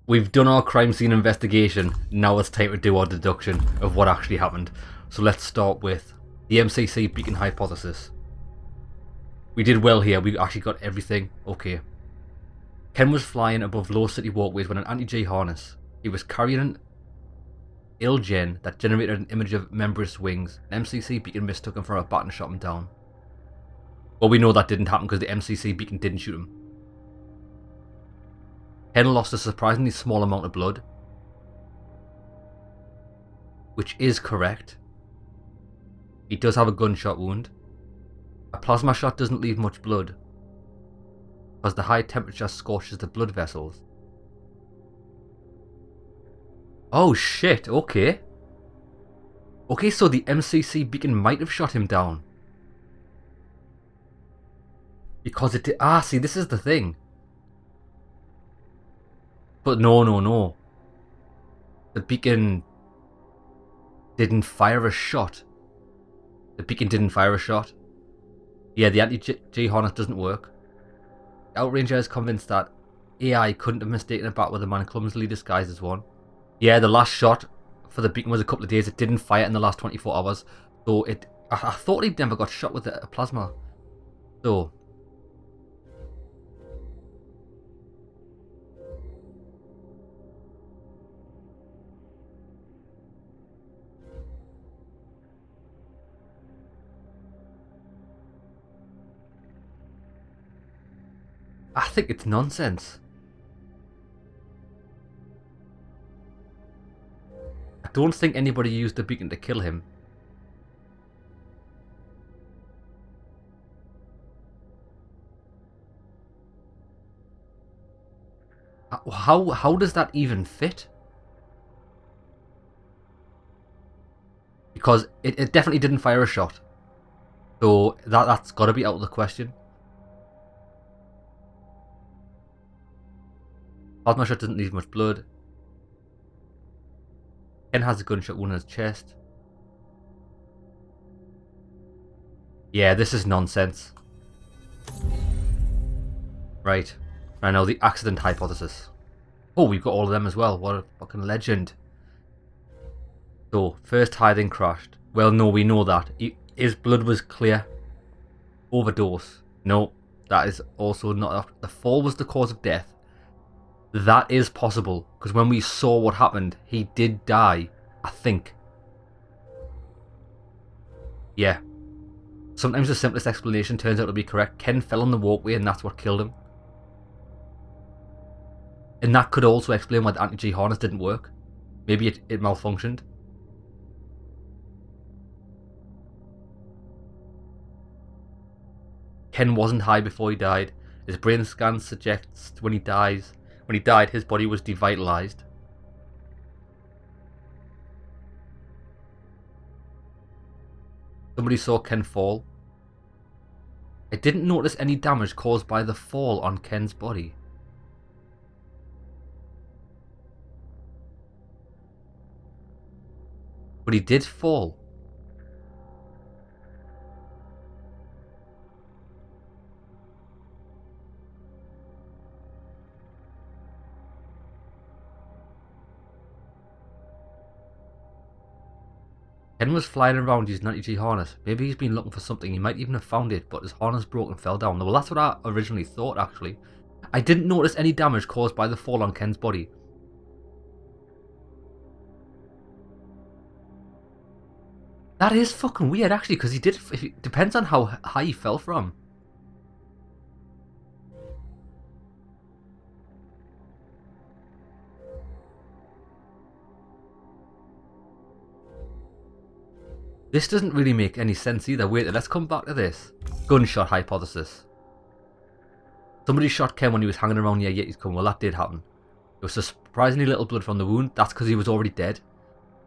We've done our crime scene investigation. Now it's time to do our deduction of what actually happened. So let's start with the MCC beacon hypothesis. We did well here. We actually got everything. Okay. Ken was flying above low city walkways when an anti-G harness. He was carrying an ill-gen that generated an image of membranous wings. An MCC beacon mistook him for a bat and shot him down. Well, we know that didn't happen because the MCC beacon didn't shoot him. Ken lost a surprisingly small amount of blood, which is correct. He does have a gunshot wound. A plasma shot doesn't leave much blood, because the high temperature scorches the blood vessels. Oh shit, okay. Okay, so the MCC beacon might have shot him down. Because it did. Ah, see, this is the thing. But no. The beacon didn't fire a shot. Yeah, the anti-G harness doesn't work. The Outranger is convinced that AI couldn't have mistaken a bat with a man clumsily disguised as one. Yeah, the last shot for the beacon was a couple of days. It didn't fire in the last 24 hours. So I thought he'd never got shot with a plasma. So I think it's nonsense. I don't think anybody used the beacon to kill him. How does that even fit? Because it definitely didn't fire a shot. So that's got to be out of the question. Plasma shot doesn't leave much blood. Ken has a gunshot wound in his chest. Yeah, this is nonsense. Right. I know the accident hypothesis. Oh, we've got all of them as well. What a fucking legend. So, first high then crashed. Well, no, we know that. His blood was clear. Overdose. No, that is also not. The fall was the cause of death. That is possible, because when we saw what happened, he did die, I think. Yeah. Sometimes the simplest explanation turns out to be correct. Ken fell on the walkway and that's what killed him. And that could also explain why the anti-G harness didn't work. Maybe it malfunctioned. Ken wasn't high before he died. His brain scan suggests when he died, his body was devitalized. Somebody saw Ken fall. I didn't notice any damage caused by the fall on Ken's body. But he did fall. Ken was flying around using an anti-G harness. Maybe he's been looking for something. He might even have found it, but his harness broke and fell down. Well, that's what I originally thought, actually. I didn't notice any damage caused by the fall on Ken's body. That is fucking weird, actually, because it depends on how high he fell from. This doesn't really make any sense either. Wait, let's come back to this. Gunshot hypothesis. Somebody shot Ken when he was hanging around near Yeti's Come. Well, that did happen. There was surprisingly little blood from the wound. That's because he was already dead.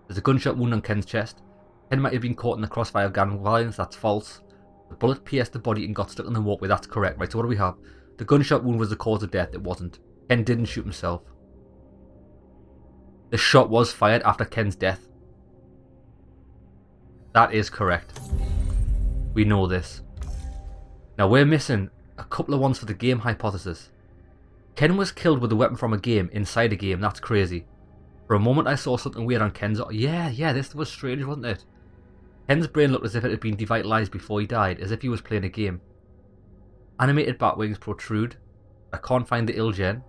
There's a gunshot wound on Ken's chest. Ken might have been caught in the crossfire of gang violence. That's false. The bullet pierced the body and got stuck in the walkway. That's correct. Right, so what do we have? The gunshot wound was the cause of death. It wasn't. Ken didn't shoot himself. The shot was fired after Ken's death. That is correct. We know this. Now we're missing a couple of ones for the game hypothesis. Ken was killed with a weapon from a game inside a game. That's crazy. For a moment I saw something weird on Ken's... Yeah, this was strange, wasn't it? Ken's brain looked as if it had been devitalized before he died, as if he was playing a game. Animated bat wings protrude. I can't find the Ilgen.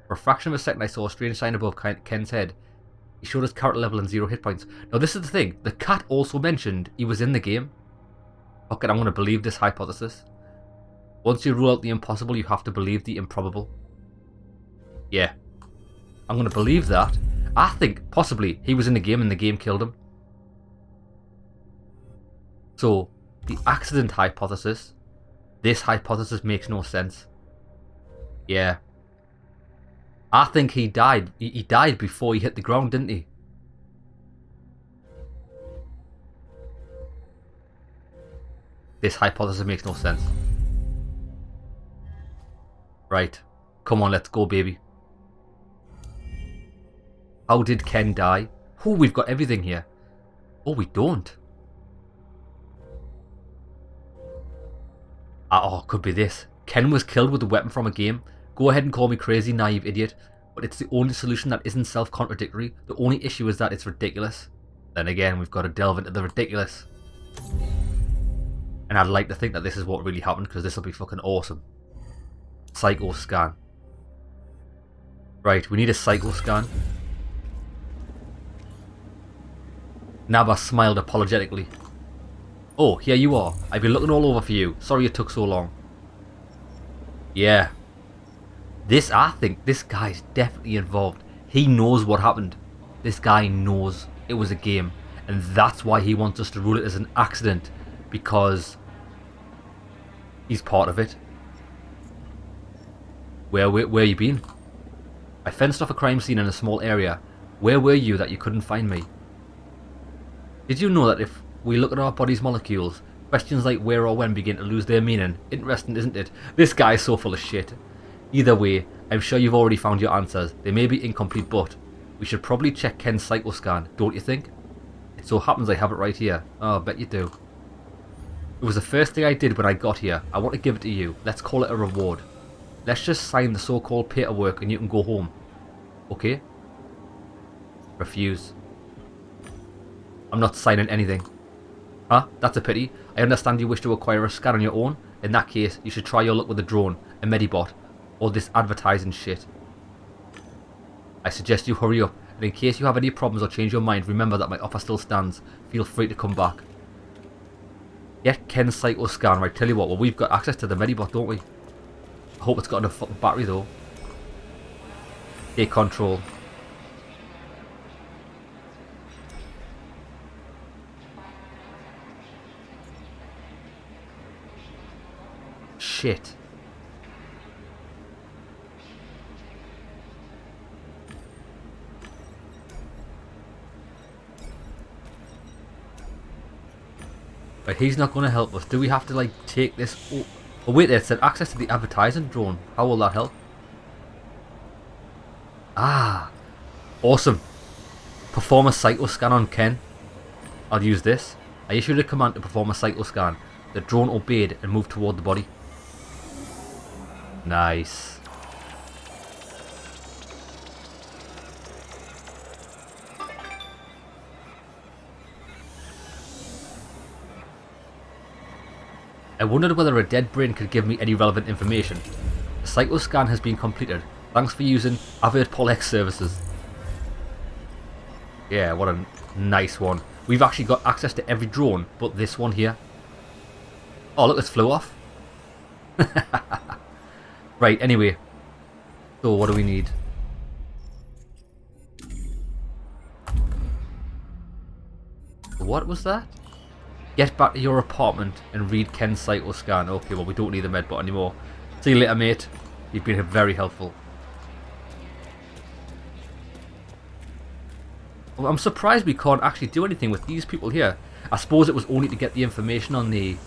For a fraction of a second I saw a strange sign above Ken's head. He showed his character level and 0 hit points. Now this is the thing, the cat also mentioned he was in the game. Okay, I'm going to believe this hypothesis. Once you rule out the impossible, you have to believe the improbable. Yeah. I'm going to believe that. I think, possibly, he was in the game and the game killed him. So, the accident hypothesis. This hypothesis makes no sense. Yeah. I think he died. He died before he hit the ground, didn't he? This hypothesis makes no sense. Right. Come on, let's go, baby. How did Ken die? Oh, we've got everything here. Oh, we don't. Oh, could be this. Ken was killed with a weapon from a game. Go ahead and call me crazy, naive idiot. But it's the only solution that isn't self-contradictory. The only issue is that it's ridiculous. Then again, we've got to delve into the ridiculous. And I'd like to think that this is what really happened, because this will be fucking awesome. Psycho scan. Right, we need a psycho scan. Naba smiled apologetically. Oh, here you are. I've been looking all over for you. Sorry it took so long. Yeah. I think this guy's definitely involved. He knows what happened. This guy knows it was a game. And that's why he wants us to rule it as an accident. Because he's part of it. Where you been? I fenced off a crime scene in a small area. Where were you that you couldn't find me? Did you know that if we look at our body's molecules, questions like where or when begin to lose their meaning? Interesting, isn't it? This guy's so full of shit. Either way, I'm sure you've already found your answers. They may be incomplete, but we should probably check Ken's psycho scan, don't you think? It so happens I have it right here. Oh, I bet you do. It was the first thing I did when I got here. I want to give it to you. Let's call it a reward. Let's just sign the so-called paperwork and you can go home. Okay? Refuse. I'm not signing anything. Huh? That's a pity. I understand you wish to acquire a scan on your own. In that case, you should try your luck with a drone, a medibot, or this advertising shit. I suggest you hurry up, and in case you have any problems or change your mind, remember that my offer still stands. Feel free to come back. Get Ken's psycho scan. Right, tell you what, well, we've got access to the medibot, don't we? I hope it's got enough fucking battery though. Take control. Shit. But he's not going to help us. Do we have to like take this? Oh wait, it said access to the advertising drone. How will that help? Ah, awesome. Perform a psycho scan on Ken. I'll use this. I issued a command to perform a psycho scan. The drone obeyed and moved toward the body. Nice. I wondered whether a dead brain could give me any relevant information. The psycho scan has been completed. Thanks for using Avert Polex services. Yeah, what a nice one. We've actually got access to every drone but this one here. Oh look, it's flew off. Right, anyway. So what do we need? What was that? Get back to your apartment and read Ken's psycho scan. Okay, well we don't need the medbot anymore. See you later, mate. You've been very helpful. Well, I'm surprised we can't actually do anything with these people here. I suppose it was only to get the information on the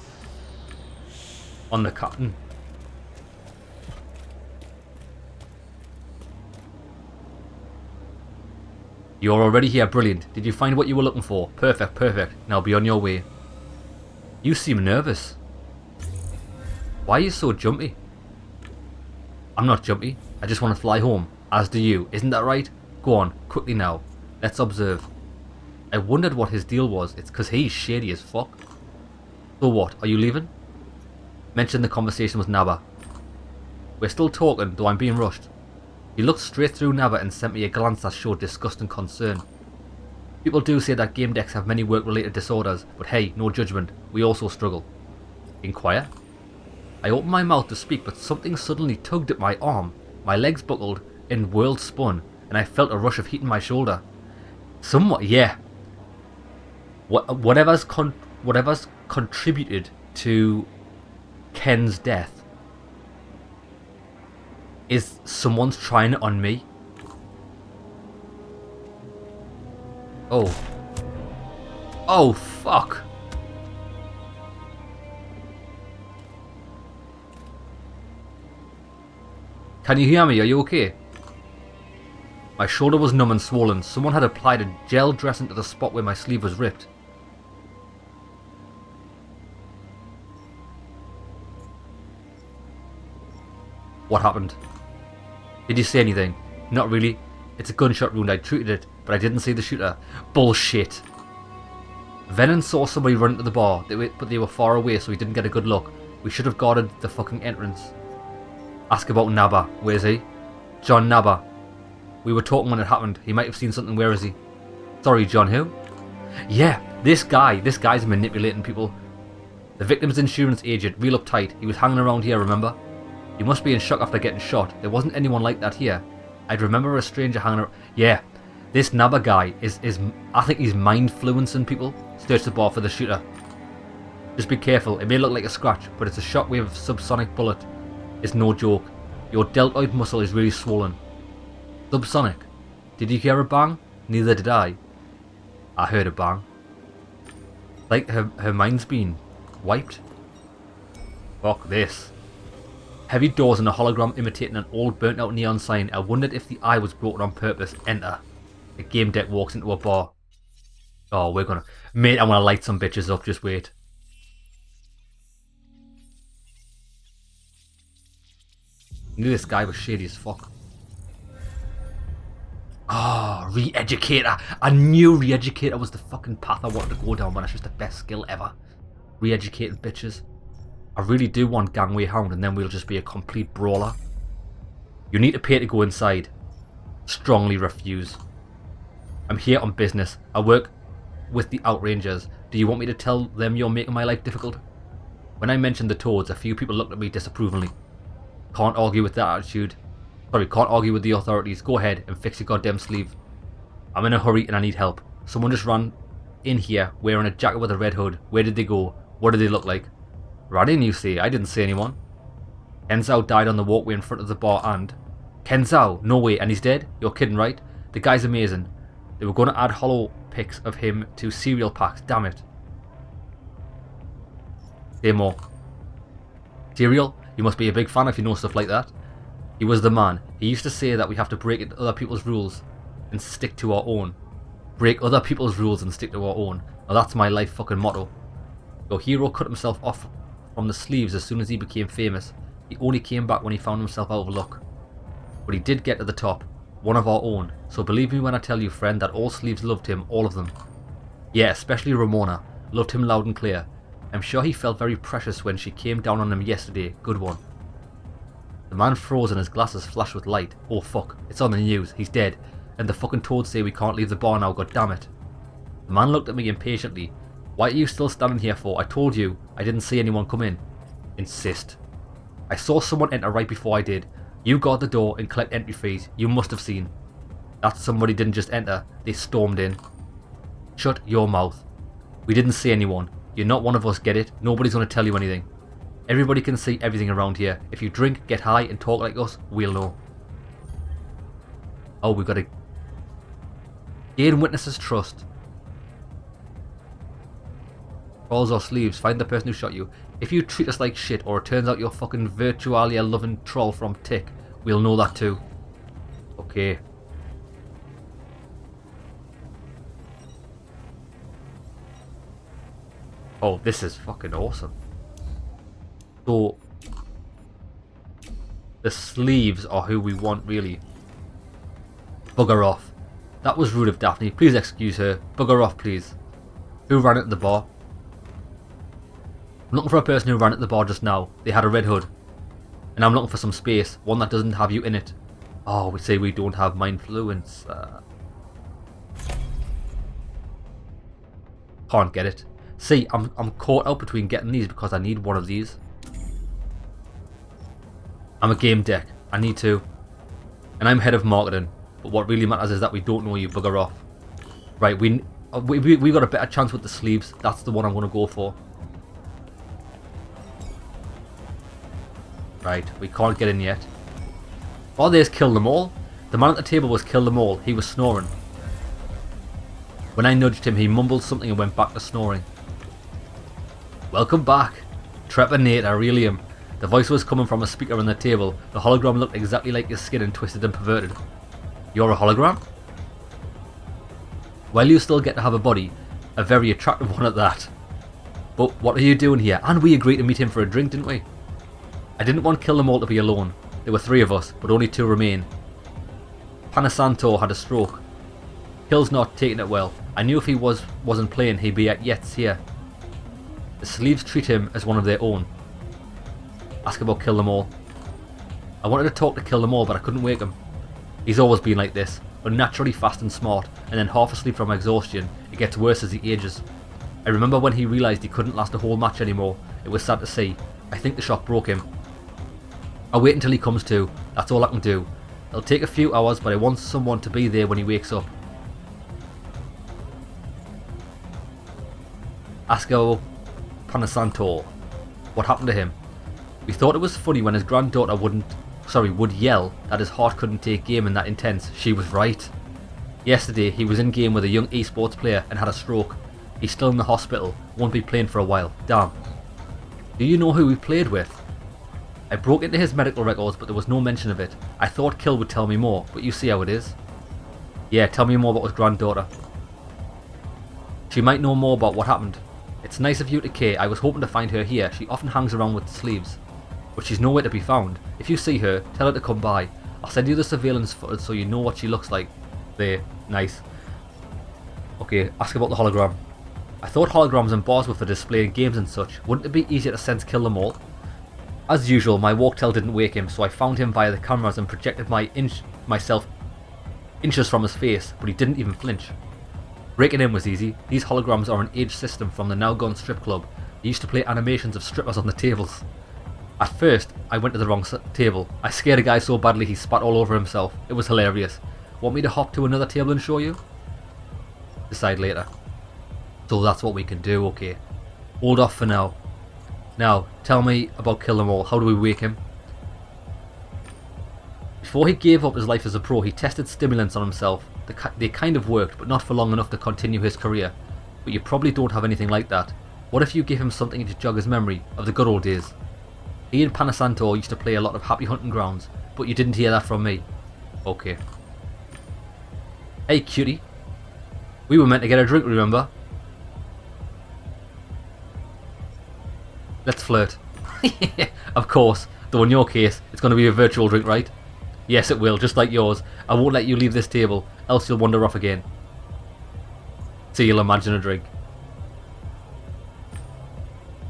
captain. You're already here, brilliant. Did you find what you were looking for? Perfect, perfect. Now be on your way. You seem nervous. Why are you so jumpy? I'm not jumpy. I just want to fly home, as do you. Isn't that right? Go on, quickly now. Let's observe. I wondered what his deal was. It's because he's shady as fuck. So what, are you leaving? Mentioned the conversation with Naba. We're still talking, though I'm being rushed. He looked straight through Naba and sent me a glance that showed disgust and concern. People do say that GameDECs have many work-related disorders, but hey, no judgment. We also struggle. Inquire? I opened my mouth to speak, but something suddenly tugged at my arm. My legs buckled and world spun, and I felt a rush of heat in my shoulder. Somewhat, yeah. Whatever's contributed to Ken's death is someone's trying it on me. Oh. Oh, fuck. Can you hear me? Are you okay? My shoulder was numb and swollen. Someone had applied a gel dressing to the spot where my sleeve was ripped. What happened? Did you say anything? Not really. It's a gunshot wound. I treated it, but I didn't see the shooter. Bullshit. Venom saw somebody run into the bar, but they were far away, so he didn't get a good look. We should have guarded the fucking entrance. Ask about Naba. Where's he? John Naba. We were talking when it happened. He might have seen something. Where is he? Sorry, John who? Yeah, this guy's manipulating people. The victim's insurance agent, real uptight. He was hanging around here, remember? You must be in shock after getting shot. There wasn't anyone like that here. I'd remember a stranger hanging around. Yeah, this Naba guy is I think he's mind-fluencing people. Search the bar for the shooter. Just be careful. It may look like a scratch, but it's a shockwave subsonic bullet. It's no joke. Your deltoid muscle is really swollen. Subsonic. Did you hear a bang? Neither did I. I heard a bang. Like her mind's been wiped. Fuck this. Heavy doors and a hologram imitating an old burnt out neon sign. I wondered if the eye was broken on purpose. Enter. A GameDEC walks into a bar. Oh, we're gonna... Mate, I'm gonna light some bitches up. Just wait. I knew this guy was shady as fuck. Ah, Re-Educator. I knew Re-Educator was the fucking path I wanted to go down, man. It's just the best skill ever. Re-educated bitches. I really do want Gangway Hound, and then we'll just be a complete brawler. You need to pay to go inside. Strongly refuse. I'm here on business. I work with the Outrangers. Do you want me to tell them you're making my life difficult? When I mentioned the Toads, a few people looked at me disapprovingly. Can't argue with that attitude. Sorry, can't argue with the authorities. Go ahead and fix your goddamn sleeve. I'm in a hurry and I need help. Someone just ran in here wearing a jacket with a red hood. Where did they go? What did they look like? Ran in, you see. I didn't see anyone. Kenzao died on the walkway in front of the bar and... Kenzao? No way. And he's dead? You're kidding, right? The guy's amazing. They were going to add hollow pics of him to cereal packs. Damn it. Say more. Cereal? You must be a big fan if you know stuff like that. He was the man. He used to say that we have to break into other people's rules and stick to our own. Break other people's rules and stick to our own. Now that's my life fucking motto. Your hero cut himself off from the sleeves as soon as he became famous. He only came back when he found himself out of luck. But he did get to the top. One of our own. So believe me when I tell you, friend, that all sleeves loved him. All of them. Yeah, especially Ramona. Loved him loud and clear. I'm sure he felt very precious when she came down on him yesterday. Good one. The man froze and his glasses flashed with light. Oh fuck, it's on the news. He's dead. And the fucking Toads say we can't leave the bar now, god damn it. The man looked at me impatiently. Why are you still standing here for? I told you I didn't see anyone come in. Insist. I saw someone enter right before I did. You guard the door and collect entry fees. You must have seen. That somebody didn't just enter. They stormed in. Shut your mouth. We didn't see anyone. You're not one of us, get it? Nobody's going to tell you anything. Everybody can see everything around here. If you drink, get high, and talk like us, we'll know. Oh, we've got to gain witnesses' trust. Balls or sleeves, find the person who shot you. If you treat us like shit, or it turns out you're fucking Virtualia loving troll from Tick, we'll know that too. Okay. Oh, this is fucking awesome. So, The sleeves are who we want, really. Bugger off. That was rude of Daphne. Please excuse her. Bugger off, please. Who ran at the bar? I'm looking for a person who ran at the bar just now. They had a red hood. And I'm looking for some space. One that doesn't have you in it. Oh, we say we don't have mindfluence. Can't get it. See, I'm caught out between getting these because I need one of these. I'm a GameDEC. I need to. And I'm head of marketing. But what really matters is that we don't know you. Bugger off. Right, we got a better chance with the sleeves. That's the one I'm going to go for. Right, we can't get in yet. Oh, there's KillThemAll. The man at the table was KillThemAll. He was snoring. When I nudged him, he mumbled something and went back to snoring. Welcome back. Trepanator, Elysium. The voice was coming from a speaker on the table. The hologram looked exactly like your skin and twisted and perverted. You're a hologram? Well, you still get to have a body. A very attractive one at that. But what are you doing here? And we agreed to meet him for a drink, didn't we? I didn't want KillThemAll to be alone. There were 3 of us, but only 2 remain. Panasantor had a stroke. Kill's not taking it well. I knew if he wasn't playing, he'd be at Yeti's here. The sleeves treat him as one of their own. Ask about KillThemAll. I wanted to talk to KillThemAll, but I couldn't wake him. He's always been like this, unnaturally fast and smart, and then half asleep from exhaustion. It gets worse as he ages. I remember when he realised he couldn't last a whole match anymore. It was sad to see. I think the shock broke him. I'll wait until he comes to. That's all I can do. It'll take a few hours, but I want someone to be there when he wakes up. Asko Panasantor. What happened to him? We thought it was funny when his granddaughter would yell that his heart couldn't take gaming that intense. She was right. Yesterday, he was in game with a young esports player and had a stroke. He's still in the hospital. Won't be playing for a while. Damn. Do you know who we played with? I broke into his medical records, but there was no mention of it. I thought Kill would tell me more, but you see how it is. Yeah, tell me more about his granddaughter. She might know more about what happened. It's nice of you to care. I was hoping to find her here. She often hangs around with the sleeves. But she's nowhere to be found. If you see her, tell her to come by. I'll send you the surveillance footage so you know what she looks like. There. Nice. Okay, ask about the hologram. I thought holograms and bars were for displaying games and such. Wouldn't it be easier to sense KillThemAll? As usual, my walk-tell didn't wake him, so I found him via the cameras and projected myself inches from his face, but he didn't even flinch. Breaking in was easy. These holograms are an age system from the now-gone strip club. They used to play animations of strippers on the tables. At first, I went to the wrong table. I scared a guy so badly he spat all over himself. It was hilarious. Want me to hop to another table and show you? Decide later. So that's what we can do, okay. Hold off for now. Now, tell me about KillThemAll. How do we wake him? Before he gave up his life as a pro, he tested stimulants on himself. They kind of worked, but not for long enough to continue his career. But you probably don't have anything like that. What if you give him something to jog his memory of the good old days? He and Panasantor used to play a lot of Happy Hunting Grounds, but you didn't hear that from me. Okay. Hey cutie. We were meant to get a drink, remember? Let's flirt. Of course, though in your case, it's going to be a virtual drink, right? Yes, it will, just like yours. I won't let you leave this table, else you'll wander off again. So you'll imagine a drink.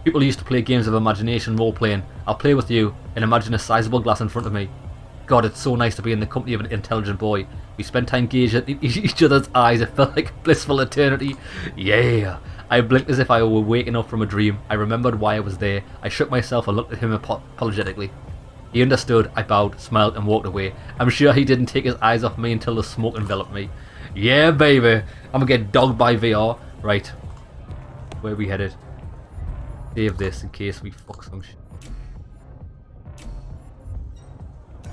People used to play games of imagination role-playing. I'll play with you and imagine a sizable glass in front of me. God, it's so nice to be in the company of an intelligent boy. We spent time gazing at each other's eyes. It felt like a blissful eternity. Yeah. I blinked as if I were waking up from a dream. I remembered why I was there. I shook myself and looked at him apologetically. He understood. I bowed, smiled and walked away. I'm sure he didn't take his eyes off me until the smoke enveloped me. Yeah, baby. I'm gonna get dogged by VR. Right. Where are we headed? Save this in case we fuck some shit.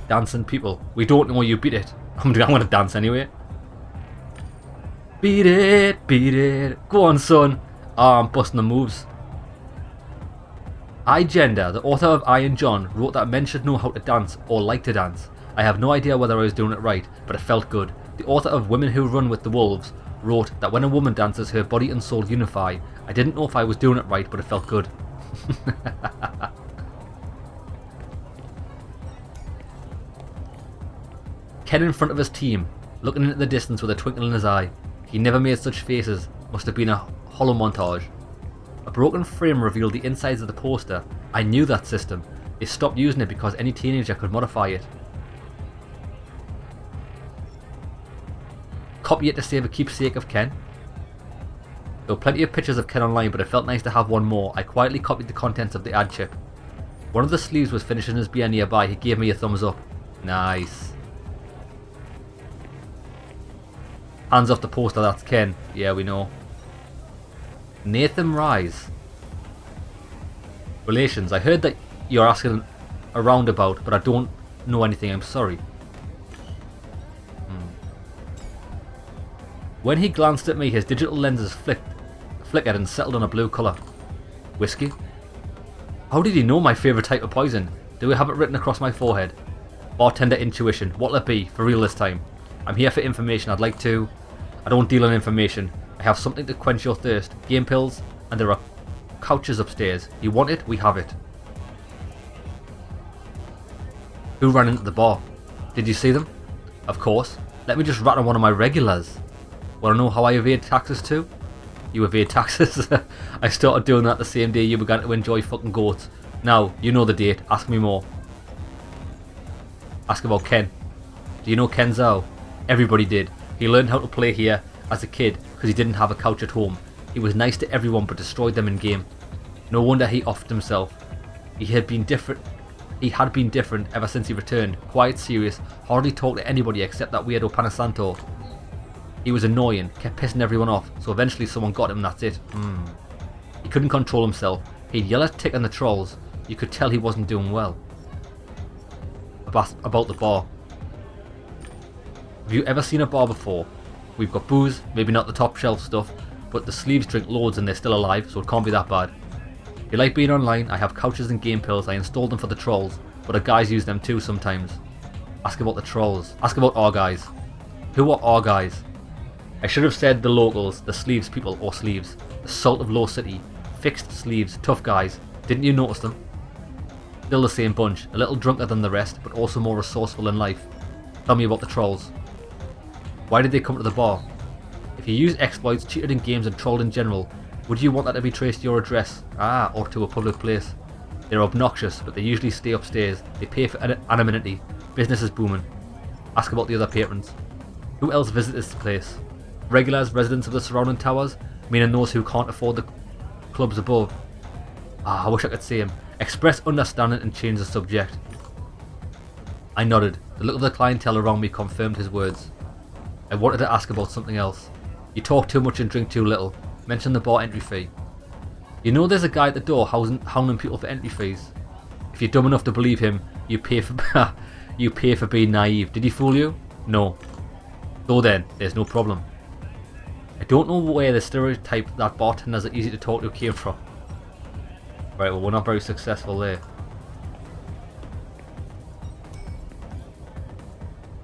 Dancing people. We don't know you beat it. I'm gonna dance anyway. Beat it, beat it. Go on, son. Oh, I'm busting the moves. iGender, the author of I and John, wrote that men should know how to dance or like to dance. I have no idea whether I was doing it right, but it felt good. The author of Women Who Run with the Wolves wrote that when a woman dances, her body and soul unify. I didn't know if I was doing it right, but it felt good. Ken in front of his team, looking into the distance with a twinkle in his eye. He never made such faces. Must have been a hollow montage. A broken frame revealed the insides of the poster. I knew that system. They stopped using it because any teenager could modify it. Copy it to save a keepsake of Ken. There were plenty of pictures of Ken online, but it felt nice to have one more. I quietly copied the contents of the ad chip. One of the sleeves was finishing his beer nearby. He gave me a thumbs up. Nice. Hands off the poster, that's Ken. Yeah, we know. Nathan Rise. Relations. I heard that you're asking around about, but I don't know anything. I'm sorry. When he glanced at me, his digital lenses flickered and settled on a blue colour. Whiskey? How did he know my favourite type of poison? Do we have it written across my forehead? Bartender intuition. What'll it be? For real this time. I'm here for information. I'd like to... I don't deal in information. I have something to quench your thirst. Game pills, and there are couches upstairs. You want it? We have it. Who ran into the bar? Did you see them? Of course. Let me just rat on one of my regulars. Want to know how I evade taxes too? You evade taxes? I started doing that the same day you began to enjoy fucking goats. Now, you know the date. Ask me more. Ask about Ken. Do you know Ken Zhao? Everybody did. He learned how to play here as a kid because he didn't have a couch at home. He was nice to everyone but destroyed them in game. No wonder he offed himself. He had been different ever since he returned. Quiet, serious, hardly talked to anybody except that weirdo Panasanto. He was annoying, kept pissing everyone off, so eventually someone got him and that's it. He couldn't control himself. He'd yell at Tick and the trolls. You could tell he wasn't doing well. About the bar. Have you ever seen a bar before? We've got booze, maybe not the top shelf stuff, but the sleeves drink loads and they're still alive, so it can't be that bad. If you like being online, I have couches and game pills. I installed them for the trolls, but the guys use them too sometimes. Ask about the trolls. Ask about our guys. Who are our guys? I should have said the locals, the sleeves people or sleeves. The salt of Low City. Fixed sleeves, tough guys. Didn't you notice them? Still the same bunch, a little drunker than the rest, but also more resourceful in life. Tell me about the trolls. Why did they come to the bar? If you use exploits, cheated in games and trolled in general, would you want that to be traced to your address? Or to a public place? They're obnoxious, but they usually stay upstairs. They pay for anonymity. Business is booming. Ask about the other patrons. Who else visits this place? Regulars, residents of the surrounding towers, meaning those who can't afford the clubs above. I wish I could see him. Express understanding and change the subject. I nodded. The look of the clientele around me confirmed his words. I wanted to ask about something else. You talk too much and drink too little. Mention the bar entry fee. You know there's a guy at the door hounding people for entry fees. If you're dumb enough to believe him, you pay for being naive. Did he fool you? No. So then, there's no problem. I don't know where the stereotype that bartenders are easy to talk to came from. Right, well, we're not very successful there.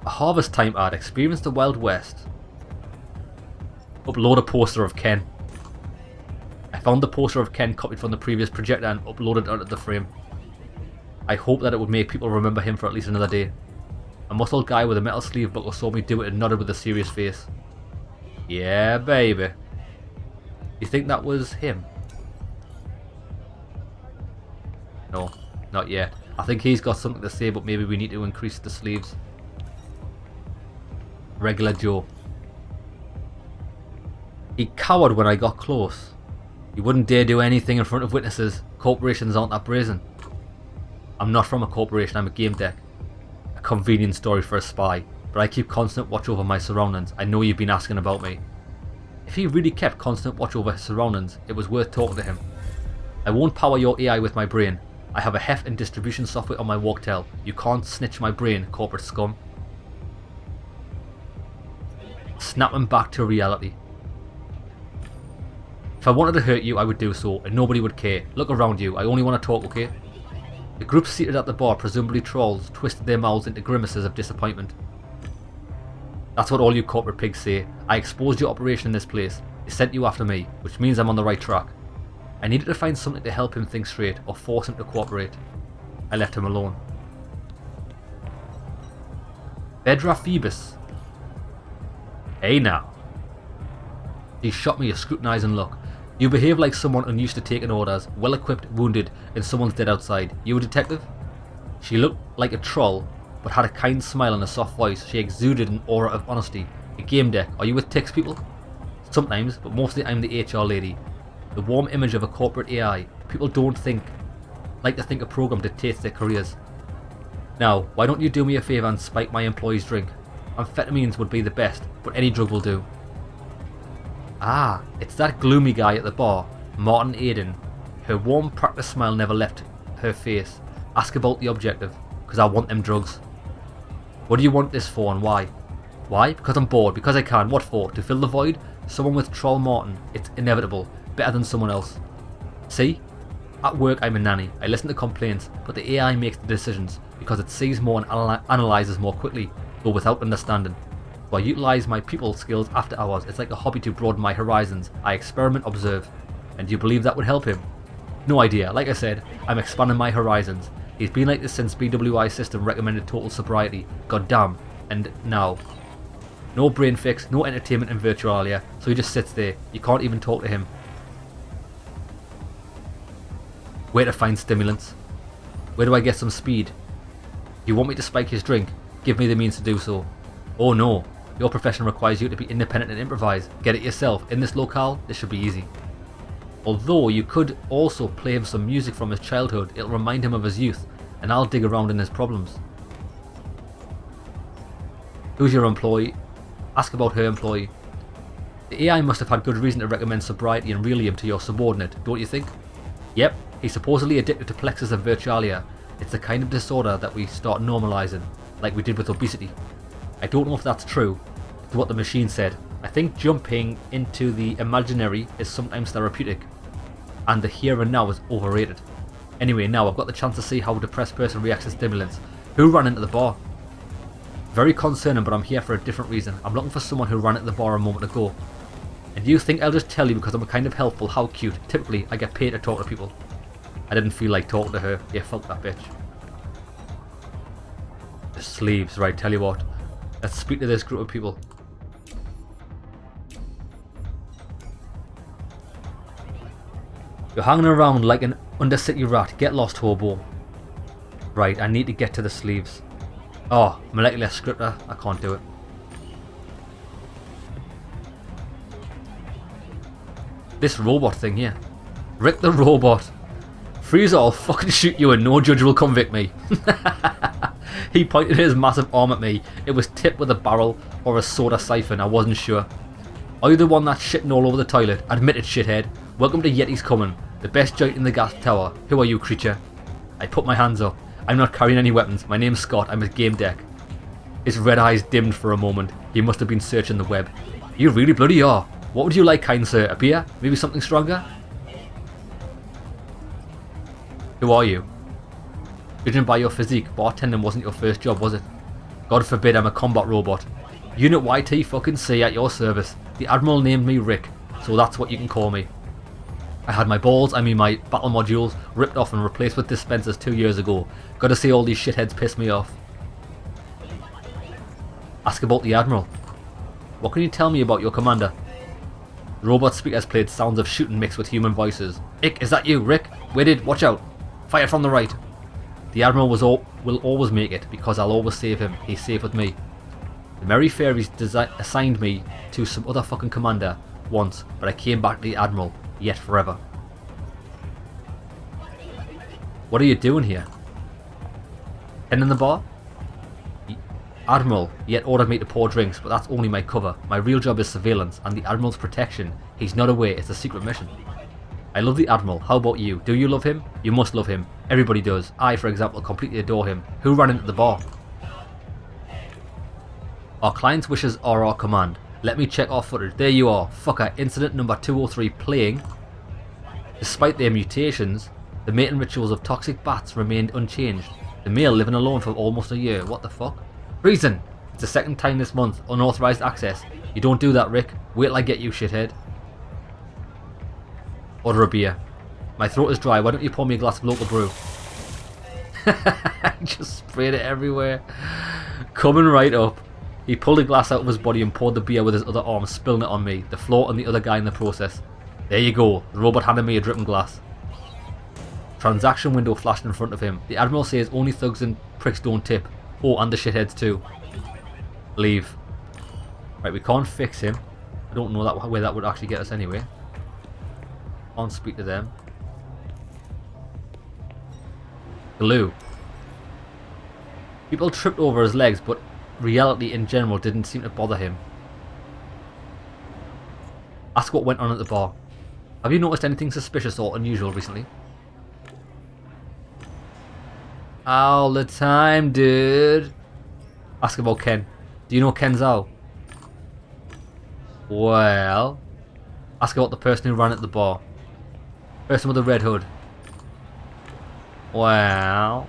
A harvest time ad. Experience the Wild West. Upload a poster of Ken. I found the poster of Ken copied from the previous projector and uploaded it onto the frame. I hope that it would make people remember him for at least another day. A muscled guy with a metal sleeve buckle saw me do it and nodded with a serious face. Yeah, baby. You think that was him? No, not yet. I think he's got something to say, but maybe we need to increase the sleeves. Regular Joe. He cowered when I got close. He wouldn't dare do anything in front of witnesses. Corporations aren't that brazen. I'm not from a corporation, I'm a GameDEC. A convenient story for a spy, but I keep constant watch over my surroundings. I know you've been asking about me. If he really kept constant watch over his surroundings, it was worth talking to him. I won't power your AI with my brain. I have a heft and distribution software on my walktail. You can't snitch my brain, corporate scum. Snap him back to reality. If I wanted to hurt you, I would do so, and nobody would care. Look around you, I only want to talk, okay? The group seated at the bar, presumably trolls, twisted their mouths into grimaces of disappointment. That's what all you corporate pigs say. I exposed your operation in this place. They sent you after me, which means I'm on the right track. I needed to find something to help him think straight, or force him to cooperate. I left him alone. Bedra Phoebus. Hey now. He shot me a scrutinising look. You behave like someone unused to taking orders, well equipped, wounded, and someone's dead outside. You a detective? She looked like a troll, but had a kind smile and a soft voice. She exuded an aura of honesty. A GameDEC. Are you with ticks, people? Sometimes, but mostly I'm the HR lady. The warm image of a corporate AI. People don't like to think a program dictates their careers. Now, why don't you do me a favour and spike my employee's drink? Amphetamines would be the best, but any drug will do. Ah, it's that gloomy guy at the bar, Martin Aiden. Her warm, practiced smile never left her face. Ask about the objective, because I want them drugs. What do you want this for and why? Why? Because I'm bored, because I can. What for? To fill the void? Someone with Troll Martin. It's inevitable. Better than someone else. See? At work I'm a nanny. I listen to complaints, but the AI makes the decisions, because it sees more and analyses more quickly, though without understanding. So I utilise my people skills after hours. It's like a hobby to broaden my horizons. I experiment, observe. And do you believe that would help him? No idea. Like I said, I'm expanding my horizons. He's been like this since BWI's system recommended total sobriety. God damn. And now. No brain fix, no entertainment in Virtualia, so he just sits there. You can't even talk to him. Where to find stimulants? Where do I get some speed? You want me to spike his drink? Give me the means to do so. Oh no. Your profession requires you to be independent and improvise. Get it yourself. In this locale, this should be easy. Although you could also play him some music from his childhood, it'll remind him of his youth, and I'll dig around in his problems. Who's your employee? Ask about her employee. The AI must have had good reason to recommend sobriety and Relium to your subordinate, don't you think? Yep, he's supposedly addicted to plexus of Virtualia. It's the kind of disorder that we start normalizing, like we did with obesity. I don't know if that's true. It's what the machine said. I think jumping into the imaginary is sometimes therapeutic, and the here and now is overrated. Anyway, now I've got the chance to see how a depressed person reacts to stimulants. Who ran into the bar? Very concerning, but I'm here for a different reason. I'm looking for someone who ran at the bar a moment ago. And you think I'll just tell you because I'm kind of helpful? How cute. Typically, I get paid to talk to people. I didn't feel like talking to her. Yeah, fuck that bitch. The sleeves, right, tell you what. Let's speak to this group of people. You're hanging around like an undercity rat. Get lost, hobo. Right, I need to get to the sleeves. Oh, molecular scripter. I can't do it. This robot thing here. Rick the robot. Freeze, I'll fucking shoot you and no judge will convict me. He pointed his massive arm at me. It was tipped with a barrel or a soda siphon. I wasn't sure. Are you the one that's shitting all over the toilet? Admit it, shithead. Welcome to Yeti's Coming. The best joint in the gas tower. Who are you, creature? I put my hands up. I'm not carrying any weapons. My name's Scott. I'm at GameDEC. His red eyes dimmed for a moment. He must have been searching the web. You really bloody are. What would you like, kind sir? A beer? Maybe something stronger? Who are you? Judging by your physique, bartending wasn't your first job, was it? God forbid I'm a combat robot. Unit YT fucking C at your service. The Admiral named me Rick, so that's what you can call me. I had my balls, I mean my battle modules, ripped off and replaced with dispensers 2 years ago. Gotta see all these shitheads piss me off. Ask about the Admiral. What can you tell me about your commander? The robot speakers played sounds of shooting mixed with human voices. Ick, is that you, Rick? Waited, watch out. Fire from the right. The Admiral will always make it, because I'll always save him. He's safe with me. The Merry Fairies assigned me to some other fucking commander once, but I came back to the Admiral, yet forever. What are you doing here? Tending the bar? The Admiral yet ordered me to pour drinks, but that's only my cover. My real job is surveillance, and the Admiral's protection. He's not aware, it's a secret mission. I love the Admiral. How about you? Do you love him? You must love him. Everybody does. I, for example, completely adore him. Who ran into the bar? Our client's wishes are our command. Let me check our footage. There you are. Fucker. Incident number 203 playing. Despite their mutations, the mating rituals of toxic bats remained unchanged. The male living alone for almost a year. What the fuck? Reason! It's the second time this month. Unauthorized access. You don't do that, Rick. Wait till I get you, shithead. Order a beer. My throat is dry. Why don't you pour me a glass of local brew? Just sprayed it everywhere. Coming right up. He pulled a glass out of his body and poured the beer with his other arm, spilling it on me, the floor, and the other guy in the process. There you go. The robot handed me a dripping glass. Transaction window flashed in front of him. The Admiral says only thugs and pricks don't tip. Oh, and the shitheads too. Leave. Right, we can't fix him. I don't know where that would actually get us anyway. Can't speak to them. Glue. People tripped over his legs, but reality in general didn't seem to bother him. Ask what went on at the bar. Have you noticed anything suspicious or unusual recently? All the time, dude. Ask about Ken. Do you know Ken Zhao? Well, ask about the person who ran at the bar. Person with the red hood. Well,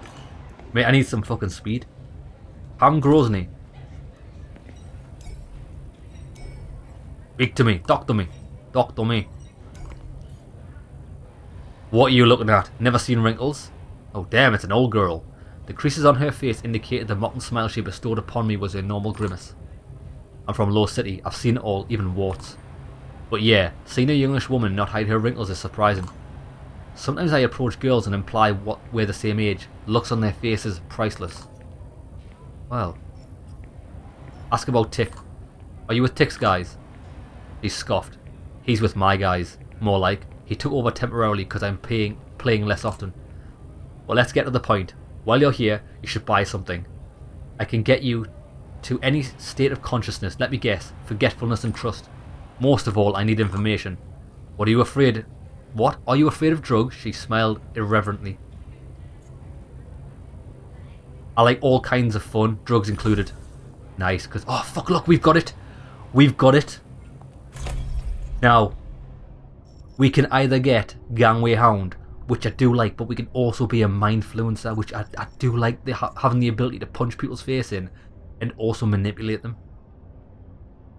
mate, I need some fucking speed. Pam Grozny. Speak to me. Talk to me. Talk to me. What are you looking at? Never seen wrinkles? Oh damn, it's an old girl. The creases on her face indicated the mocking smile she bestowed upon me was a normal grimace. I'm from Low City. I've seen it all, even warts. But yeah, seeing a youngish woman not hide her wrinkles is surprising. Sometimes I approach girls and imply we're the same age. Looks on their faces priceless. Well. Ask about Tick. Are you with Tick's guys? He scoffed. He's with my guys. More like, he took over temporarily because I'm playing less often. Well, let's get to the point. While you're here, you should buy something. I can get you to any state of consciousness, let me guess, forgetfulness and trust. Most of all, I need information. What are you afraid? What? Are you afraid of drugs? She smiled irreverently. I like all kinds of fun, drugs included. Nice, because... Oh, fuck, look, we've got it. We've got it. Now, we can either get Gangway Hound, which I do like, but we can also be a Mindfluencer, which I do like having the ability to punch people's face in and also manipulate them.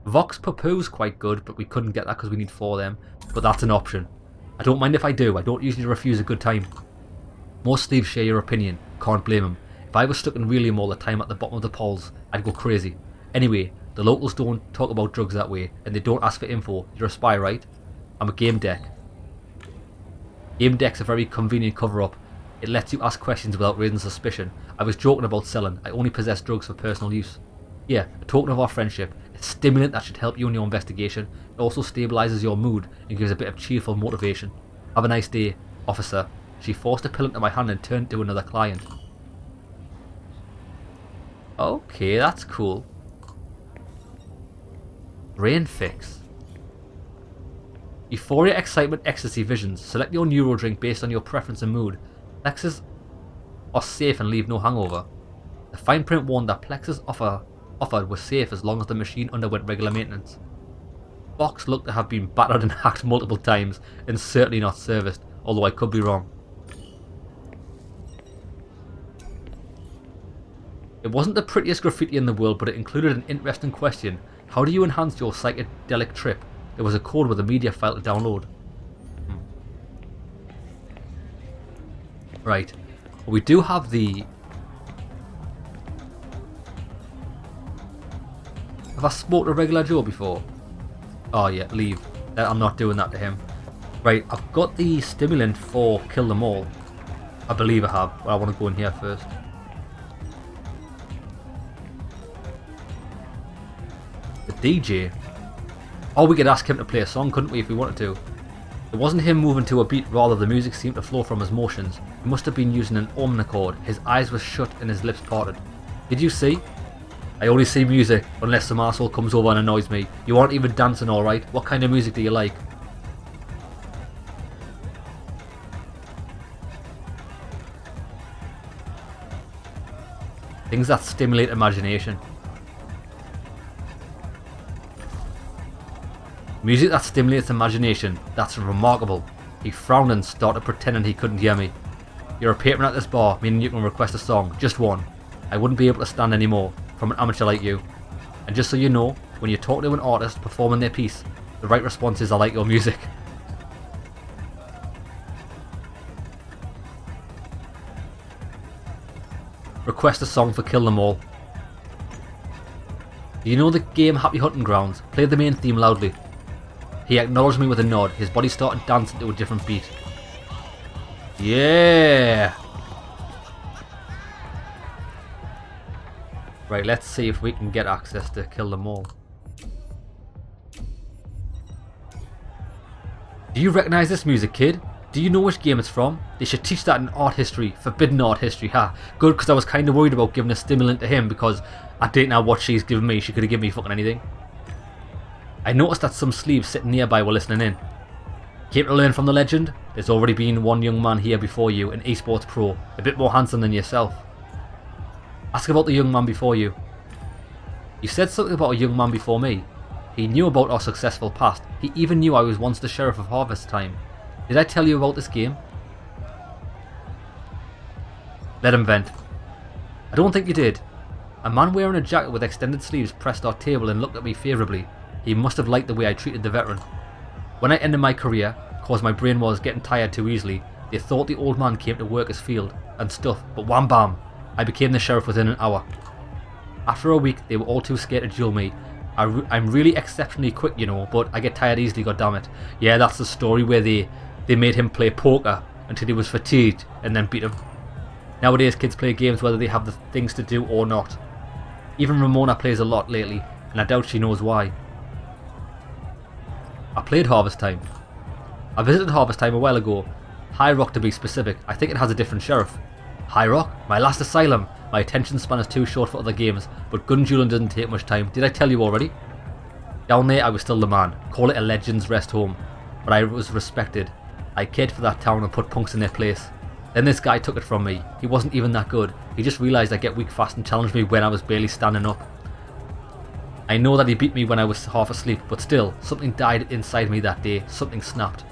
Vox Papu's quite good, but we couldn't get that because we need 4 of them, but that's an option. I don't mind if I do, I don't usually refuse a good time. Most thieves share your opinion, can't blame them. If I was stuck in Relium all the time at the bottom of the polls, I'd go crazy. Anyway, the locals don't talk about drugs that way, and they don't ask for info. You're a spy, right? I'm a GameDEC. GameDEC's a very convenient cover-up. It lets you ask questions without raising suspicion. I was joking about selling. I only possess drugs for personal use. Yeah, a token of our friendship. A stimulant that should help you in your investigation. It also stabilises your mood and gives a bit of cheerful motivation. Have a nice day, officer. She forced a pill into my hand and turned to another client. Okay, that's cool. Brain fix. Euphoria, excitement, ecstasy, visions. Select your neuro drink based on your preference and mood. Plexus are safe and leave no hangover. The fine print warned that Plexus offered was safe as long as the machine underwent regular maintenance. Box looked to have been battered and hacked multiple times and certainly not serviced, although I could be wrong. It wasn't the prettiest graffiti in the world, but it included an interesting question. How do you enhance your psychedelic trip? There was a code with a media file to download. Right. We do have the... Have I smoked a regular Joe before? Oh yeah, leave. I'm not doing that to him. Right, I've got the stimulant for Kill Them All. I believe I have, but I want to go in here first. The DJ. Oh, we could ask him to play a song, couldn't we, if we wanted to? It wasn't him moving to a beat, rather the music seemed to flow from his motions. He must have been using an omnichord. His eyes were shut and his lips parted. Did you see? I only see music, unless some arsehole comes over and annoys me. You aren't even dancing, alright? What kind of music do you like? Things that stimulate imagination. Music that stimulates imagination. That's remarkable. He frowned and started pretending he couldn't hear me. You're a patron at this bar, meaning you can request a song. Just one. I wouldn't be able to stand anymore from an amateur like you. And just so you know, when you talk to an artist performing their piece, the right response is I like your music. Request a song for Kill Them All. Do you know the game Happy Hunting Grounds? Play the main theme loudly. He acknowledged me with a nod. His body started dancing to a different beat. Yeah! Right, let's see if we can get access to Kill Them All. Do you recognise this music, kid? Do you know which game it's from? They should teach that in art history. Forbidden art history, ha. Good, because I was kind of worried about giving a stimulant to him because I didn't know what she's given me. She could have given me fucking anything. I noticed that some sleeves sitting nearby were listening in. Came to learn from the legend? There's already been one young man here before you, an esports pro, a bit more handsome than yourself. Ask about the young man before you. You said something about a young man before me. He knew about our successful past. He even knew I was once the sheriff of Harvest Time. Did I tell you about this game? Let him vent. I don't think you did. A man wearing a jacket with extended sleeves pressed our table and looked at me favourably. He must have liked the way I treated the veteran. When I ended my career, cause my brain was getting tired too easily, they thought the old man came to work his field and stuff, but wham bam, I became the sheriff within an hour. After a week, they were all too scared to duel me. I'm really exceptionally quick, you know, but I get tired easily, goddammit. Yeah, that's the story where they made him play poker until he was fatigued and then beat him. Nowadays, kids play games whether they have the things to do or not. Even Ramona plays a lot lately, and I doubt she knows why. I played Harvest Time. I visited Harvest Time a while ago. High Rock to be specific. I think it has a different sheriff. High Rock? My last asylum. My attention span is too short for other games, but gun dueling doesn't take much time. Did I tell you already? Down there I was still the man. Call it a Legends rest home. But I was respected. I cared for that town and put punks in their place. Then this guy took it from me. He wasn't even that good. He just realised I get weak fast and challenged me when I was barely standing up. I know that he beat me when I was half asleep, but still, something died inside me that day. Something snapped.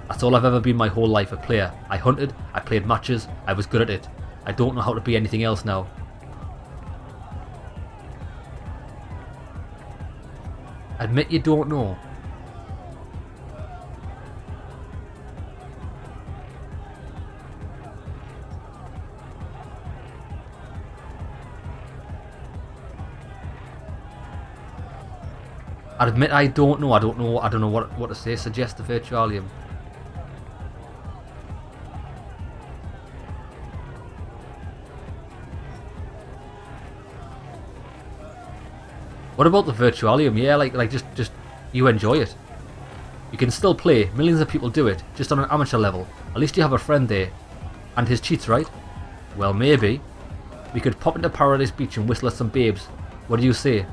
That's all I've ever been my whole life, a player. I hunted, I played matches, I was good at it. I don't know how to be anything else now. Admit you don't know. I'd admit I don't know. I don't know what to say. Suggest the virtualium. What about the virtualium? Yeah, like just you enjoy it. You can still play. Millions of people do it, just on an amateur level. At least you have a friend there. And his cheats, right? Well, maybe. We could pop into Paradise Beach and whistle at some babes. What do you say?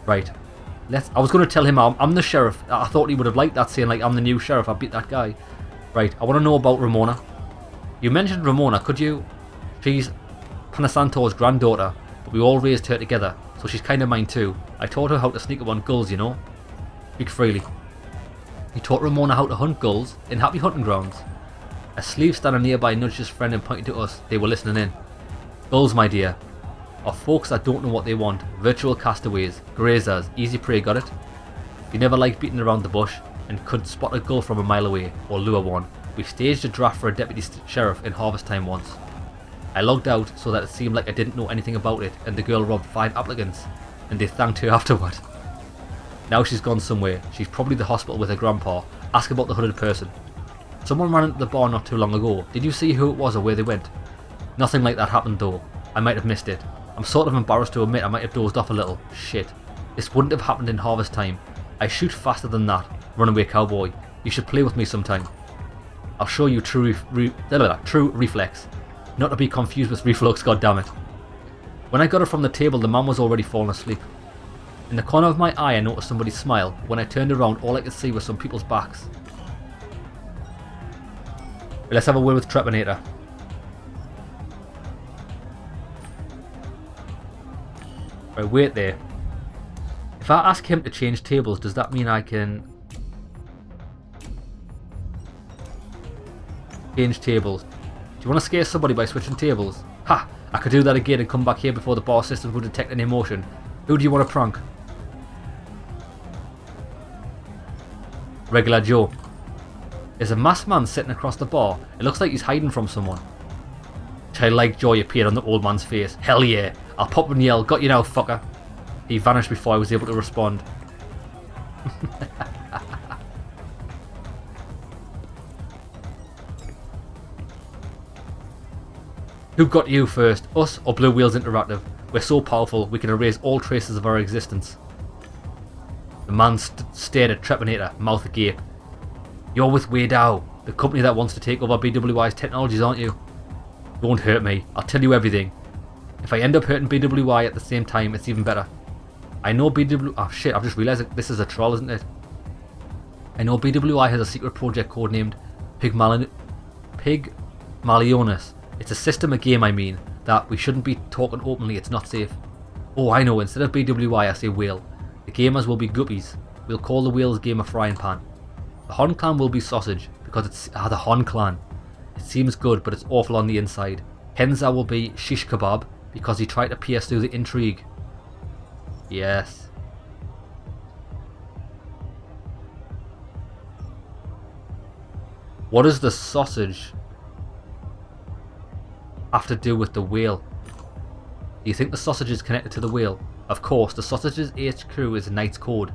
Right. I was going to tell him I'm the sheriff. I thought he would have liked that, saying like I'm the new sheriff. I beat that guy. Right. I want to know about Ramona. You mentioned Ramona. Could you? She's Panasantor's granddaughter, but we all raised her together, so she's kind of mine too. I taught her how to sneak up on gulls, you know. Speak freely. He taught Ramona how to hunt gulls in Happy Hunting Grounds. A sleeve standing nearby nudged his friend and pointed to us. They were listening in. Gulls, my dear, are folks that don't know what they want. Virtual castaways, grazers, easy prey, got it? We never liked beating around the bush and could spot a gull from a mile away or lure one. We staged a draft for a deputy sheriff in Harvest Time once. I logged out so that it seemed like I didn't know anything about it, and the girl robbed 5 applicants, and they thanked her afterward. Now she's gone somewhere. She's probably the hospital with her grandpa. Ask about the hooded person. Someone ran into the bar not too long ago. Did you see who it was or where they went? Nothing like that happened though. I might have missed it. I'm sort of embarrassed to admit I might have dozed off a little. Shit. This wouldn't have happened in Harvest Time. I shoot faster than that. Runaway cowboy. You should play with me sometime. I'll show you true reflex. Not to be confused with reflux, goddammit. When I got her from the table, the man was already fallen asleep. In the corner of my eye, I noticed somebody smile. When I turned around, all I could see was some people's backs. Let's have a word with Trepanator. Right, wait there. If I ask him to change tables, does that mean I can change tables? Do you want to scare somebody by switching tables? Ha! I could do that again and come back here before the bar system would detect any emotion. Who do you want to prank? Regular Joe. There's a masked man sitting across the bar. It looks like he's hiding from someone. Childlike joy appeared on the old man's face. Hell yeah! I'll pop and yell, got you now, fucker. He vanished before I was able to respond. Who got you first? Us or Blue Wheels Interactive? We're so powerful, we can erase all traces of our existence. The man stared at Trepanator, mouth agape. You're with Weidao, the company that wants to take over BWI's technologies, aren't you? Don't hurt me, I'll tell you everything. If I end up hurting BWI at the same time, it's even better. I know oh shit, I've just realised this is a troll, isn't it? I know BWI has a secret project codenamed Pygmalionus. It's a system, a game I mean, that we shouldn't be talking openly, it's not safe. Oh, I know, instead of BWI I say whale. The gamers will be guppies. We'll call the whale's game a frying pan. The Hon clan will be sausage, because it's the Hon clan. It seems good, but it's awful on the inside. Kenza will be shish kebab, because he tried to pierce through the intrigue. Yes. What does the sausage have to do with the whale? Do you think the sausage is connected to the whale? Of course, the sausage's HQ is Knight's Code.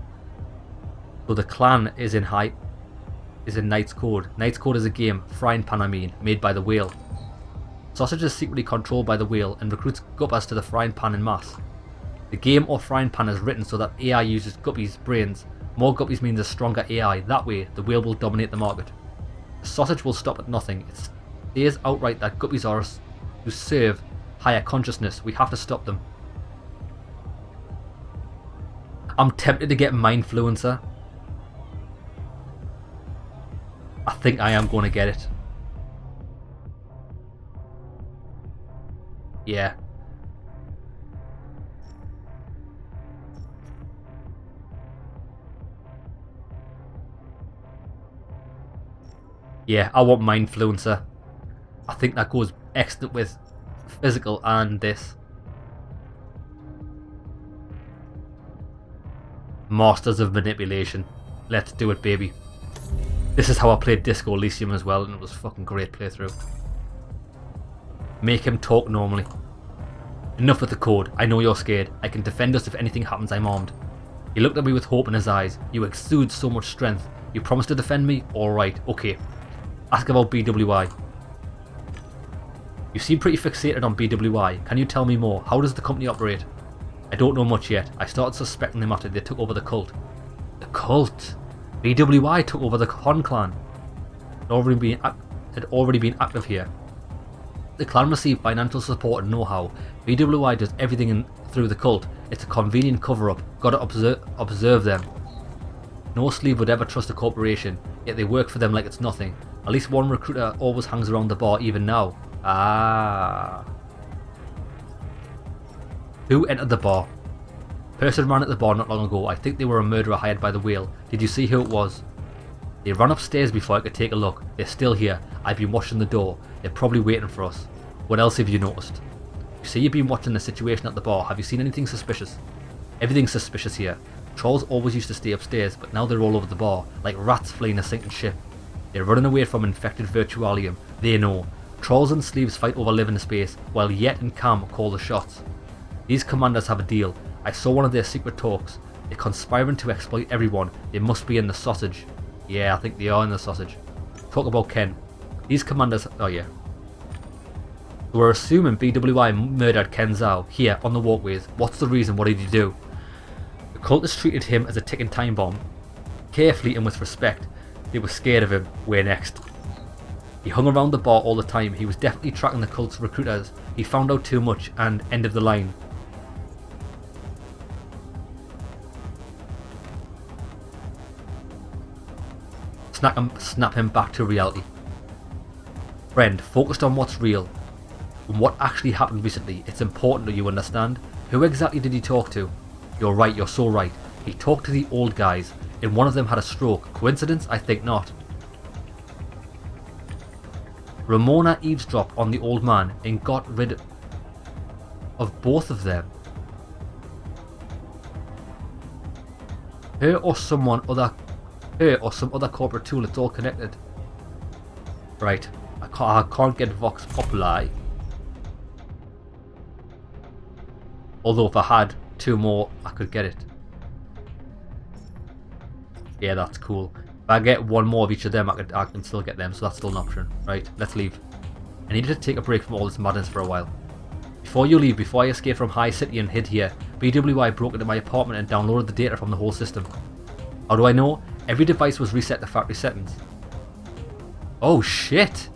So the clan is in Knight's Code. Knight's Code is a game, frying pan I mean, made by the whale. Sausage is secretly controlled by the whale and recruits guppas to the frying pan in mass. The game or frying pan is written so that AI uses guppies' brains. More guppies means a stronger AI. That way, the whale will dominate the market. The sausage will stop at nothing. It states outright that guppies are to serve higher consciousness. We have to stop them. I'm tempted to get Mindfluencer. I think I am going to get it. Yeah. Yeah, I want Mindfluencer. I think that goes excellent with physical and this. Masters of Manipulation. Let's do it, baby. This is how I played Disco Elysium as well, and it was a fucking great playthrough. Make him talk normally. Enough with the code. I know you're scared. I can defend us if anything happens. I'm armed. He looked at me with hope in his eyes. You exude so much strength. You promise to defend me? Alright, okay. Ask about BWI. You seem pretty fixated on BWI. Can you tell me more? How does the company operate? I don't know much yet. I started suspecting them after they took over the cult. The cult? BWI took over the Hon clan. It had already been active here. The clan received financial support and know-how. BWI does everything through the cult. It's a convenient cover-up. Gotta observe them. No slave would ever trust a corporation, yet they work for them like it's nothing. At least one recruiter always hangs around the bar even now. Ah. Who entered the bar? Person ran at the bar not long ago. I think they were a murderer hired by the whale. Did you see who it was? They ran upstairs before I could take a look. They're still here. I've been watching the door. They're probably waiting for us. What else have you noticed? You say you've been watching the situation at the bar. Have you seen anything suspicious? Everything's suspicious here. Trolls always used to stay upstairs, but now they're all over the bar, like rats fleeing a sinking ship. They're running away from infected virtualium. They know. Trolls and sleeves fight over living space, while Yeti and Cam call the shots. These commanders have a deal. I saw one of their secret talks. They're conspiring to exploit everyone. They must be in the sausage. Yeah, I think they are in the sausage. Talk about Ken. These commanders... Oh yeah. We're assuming BWI murdered Ken Zhao here on the walkways. What's the reason? What did he do? The cultists treated him as a ticking time bomb. Carefully and with respect. They were scared of him. Where next? He hung around the bar all the time. He was definitely tracking the cult's recruiters. He found out too much and end of the line. Snap him back to reality. Friend, focused on what's real. And what actually happened recently. It's important that you understand. Who exactly did he talk to? You're right, you're so right. He talked to the old guys, and one of them had a stroke. Coincidence? I think not. Ramona eavesdropped on the old man and got rid of both of them. Her or some other corporate tool, it's all connected. Right, I can't get Vox Populi. Although if I had, 2 more, I could get it. Yeah, that's cool. If I get 1 more of each of them, I can still get them, so that's still an option. Right, let's leave. I needed to take a break from all this madness for a while. Before you leave, before I escaped from High City and hid here, BWI broke into my apartment and downloaded the data from the whole system. How do I know? Every device was reset to factory settings. Oh shit!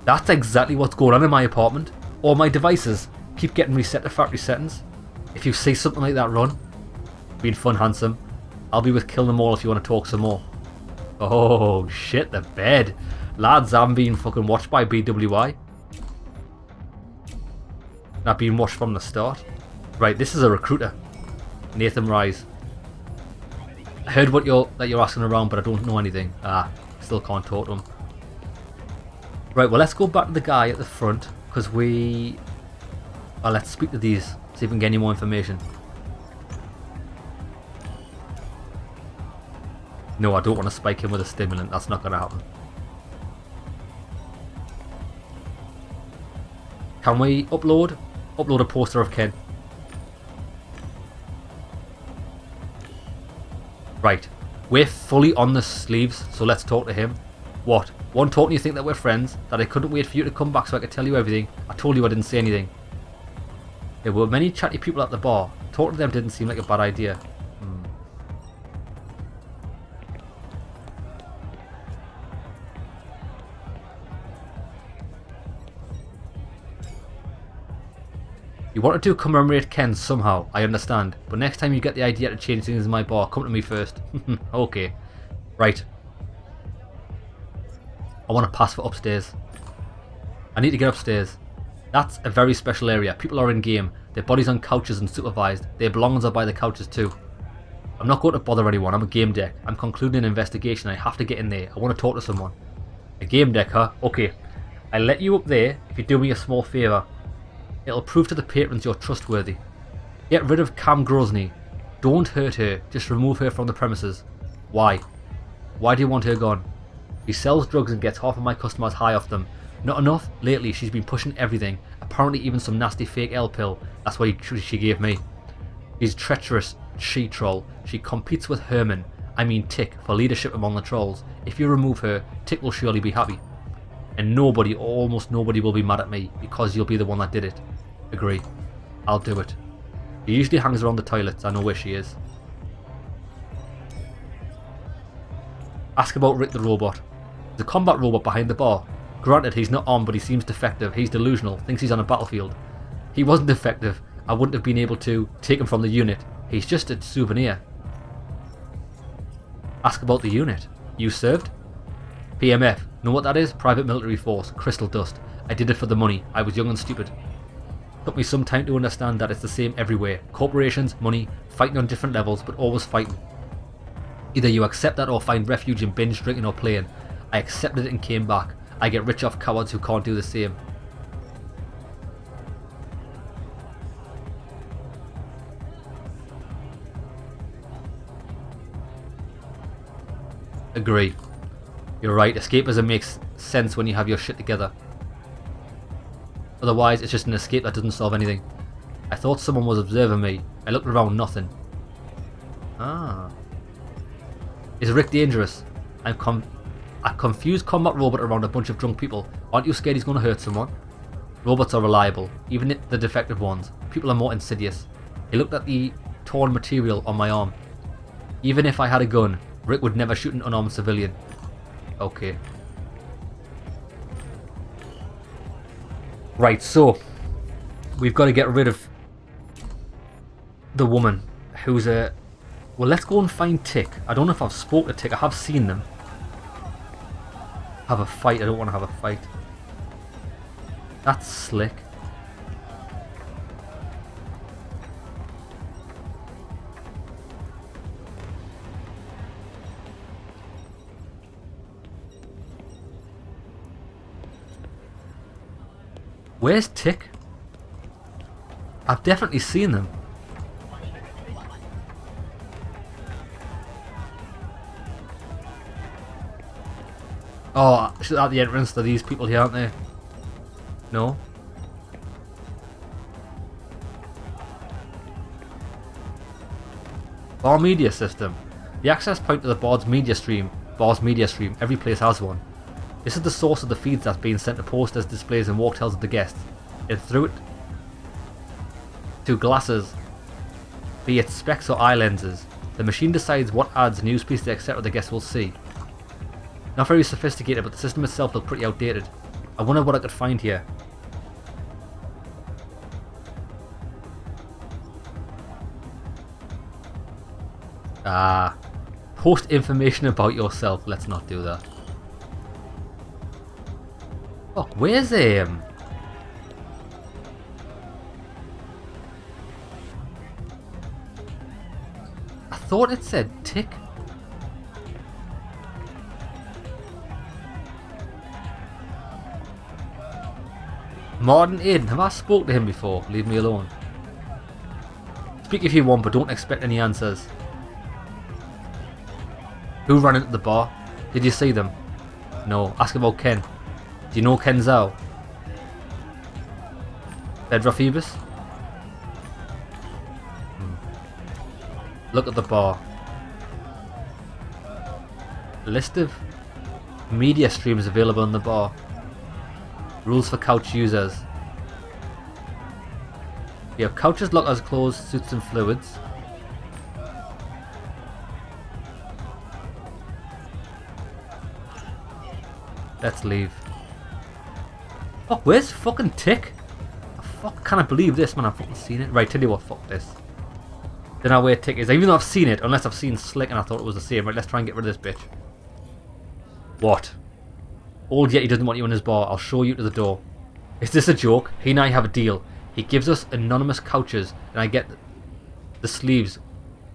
That's exactly what's going on in my apartment. All my devices keep getting reset to factory settings. If you see something like that, run. Been fun, handsome. I'll be with KillThemAll if you want to talk some more. Oh shit, the bed. Lads, I'm being fucking watched by BWI. Not being watched from the start. Right, this is a recruiter. Nathan Rise. I heard what you're asking around, but I don't know anything. Still can't talk to him. Right, well, let's go back to the guy at the front, because we... Well, let's speak to these, see if we can get any more information. No, I don't want to spike him with a stimulant. That's not going to happen. Can we upload? Upload a poster of Ken. Right. We're fully on the sleeves, so let's talk to him. What? One talking you think that we're friends? That I couldn't wait for you to come back so I could tell you everything? I told you I didn't say anything. There were many chatty people at the bar. Talking to them didn't seem like a bad idea. You wanted to commemorate Ken somehow, I understand. But next time you get the idea to change things in my bar, come to me first. Okay. Right. I want to pass for upstairs. I need to get upstairs. That's a very special area. People are in game. Their bodies on couches and supervised. Their belongings are by the couches too. I'm not going to bother anyone. I'm a GameDEC. I'm concluding an investigation. I have to get in there. I want to talk to someone. A GameDEC, huh? Okay. I'll let you up there if you do me a small favour. It'll prove to the patrons you're trustworthy. Get rid of Cam Grosny. Don't hurt her. Just remove her from the premises. Why? Why do you want her gone? She sells drugs and gets half of my customers high off them. Not enough? Lately she's been pushing everything. Apparently even some nasty fake L pill. That's what she gave me. She's treacherous she-troll. She competes with Herman, I mean Tick, for leadership among the trolls. If you remove her, Tick will surely be happy. And nobody, or almost nobody, will be mad at me, because you'll be the one that did it. Agree. I'll do it. She usually hangs around the toilets. I know where she is. Ask about Rick the robot. There's a combat robot behind the bar. Granted, he's not armed, but he seems defective. He's delusional. Thinks he's on a battlefield. He wasn't defective. I wouldn't have been able to take him from the unit. He's just a souvenir. Ask about the unit. You served? PMF. Know what that is? Private Military Force. Crystal Dust. I did it for the money. I was young and stupid. Took me some time to understand that it's the same everywhere. Corporations, money, fighting on different levels, but always fighting. Either you accept that or find refuge in binge drinking or playing. I accepted it and came back. I get rich off cowards who can't do the same. Agree. You're right, escapism makes sense when you have your shit together. Otherwise, it's just an escape that doesn't solve anything. I thought someone was observing me. I looked around, nothing. Ah. Is Rick dangerous? A confused combat robot around a bunch of drunk people. Aren't you scared he's going to hurt someone? Robots are reliable, even the defective ones. People are more insidious. He looked at the torn material on my arm. Even if I had a gun, Rick would never shoot an unarmed civilian. Okay. Right, so we've got to get rid of the woman who's a... Well, let's go and find Tick. I don't know if I've spoken to Tick. I have seen them. Have a fight. I don't want to have a fight. That's slick. Where's Tick? I've definitely seen them. Oh, at the entrance to these people here, aren't they? No? Bar media system. The access point to the bar's media stream. Every place has one. This is the source of the feeds that's being sent to posters, displays and walk tells of the guests. It's through it to glasses, be it specs or eye lenses. The machine decides what ads, news pieces, etc. the guests will see. Not very sophisticated, but the system itself looks pretty outdated. I wonder what I could find here. Post information about yourself. Let's not do that. Fuck, where's him? I thought it said tick. Martin Aiden, have I spoke to him before? Leave me alone. Speak if you want, but don't expect any answers. Who ran into the bar? Did you see them? No. Ask about Ken. Do you know Ken Zhao? Bedra Phoebus? Look at the bar. List of media streams available in the bar. Rules for couch users. You have couches, lockers, clothes, suits and fluids. Let's leave. Oh, where's fucking Tick? I can't believe this, man. I've fucking seen it. Right, tell you what, fuck this. Don't know where Tick is, even though I've seen it, unless I've seen Slick and I thought it was the same. Right, let's try and get rid of this bitch. What? Old Yeti doesn't want you in his bar. I'll show you to the door. Is this a joke? He and I have a deal. He gives us anonymous couches and I get the sleeves.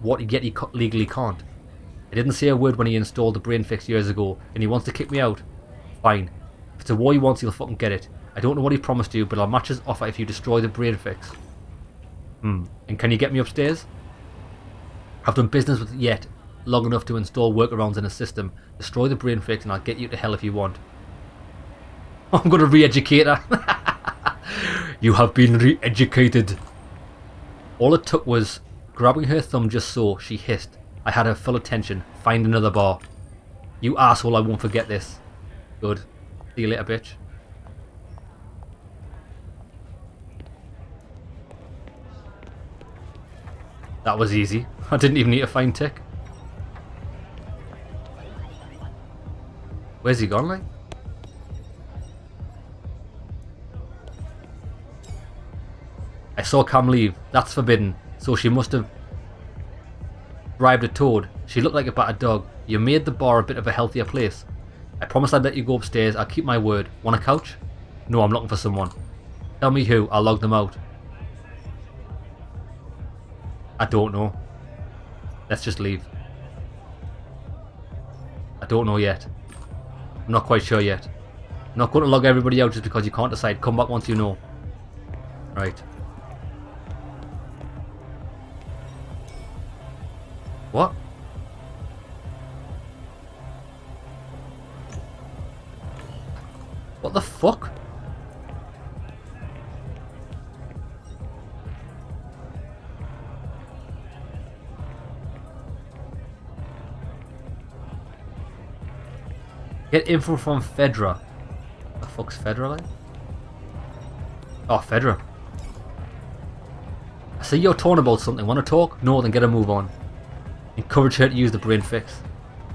What Yeti legally can't. I didn't say a word when he installed the brain fix years ago and he wants to kick me out. Fine. If it's a war he wants, he'll fucking get it. I don't know what he promised you, but I'll match his offer if you destroy the brain fix. And can you get me upstairs? I've done business with Yet long enough to install workarounds in a system. Destroy the brain fix and I'll get you to hell if you want. I'm gonna re-educate her. You have been re-educated. All it took was grabbing her thumb just so, she hissed. I had her full attention. Find another bar. You asshole, I won't forget this. Good. See you later, bitch. That was easy. I didn't even need to find Tick. Where's he gone, like? I saw Cam leave. That's forbidden. So she must have bribed a toad. She looked like a battered dog. You made the bar a bit of a healthier place. I promised I'd let you go upstairs. I'll keep my word. Want a couch? No, I'm looking for someone. Tell me who. I'll log them out. I don't know. Let's just leave. I don't know yet. I'm not quite sure yet. I'm not going to log everybody out just because you can't decide. Come back once you know. Right. What? What the fuck? Get info from Fedra. The fuck's Fedra like? Oh, Fedra. I see you're torn about something. Want to talk? No, then get a move on. Encourage her to use the brain fix.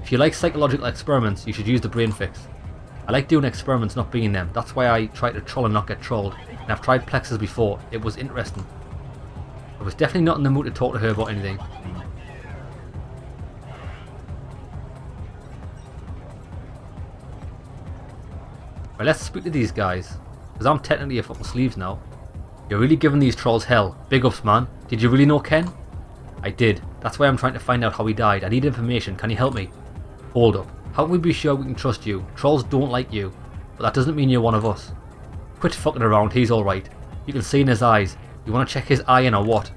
If you like psychological experiments, you should use the brain fix. I like doing experiments, not being them. That's why I try to troll and not get trolled. And I've tried plexes before. It was interesting. I was definitely not in the mood to talk to her about anything. Right, let's speak to these guys. Because I'm technically a fucking sleeves now. You're really giving these trolls hell. Big ups, man. Did you really know Ken? I did. That's why I'm trying to find out how he died. I need information. Can you help me? Hold up. How can we be sure we can trust you? Trolls don't like you. But that doesn't mean you're one of us. Quit fucking around. He's alright. You can see in his eyes. You want to check his eye in or what?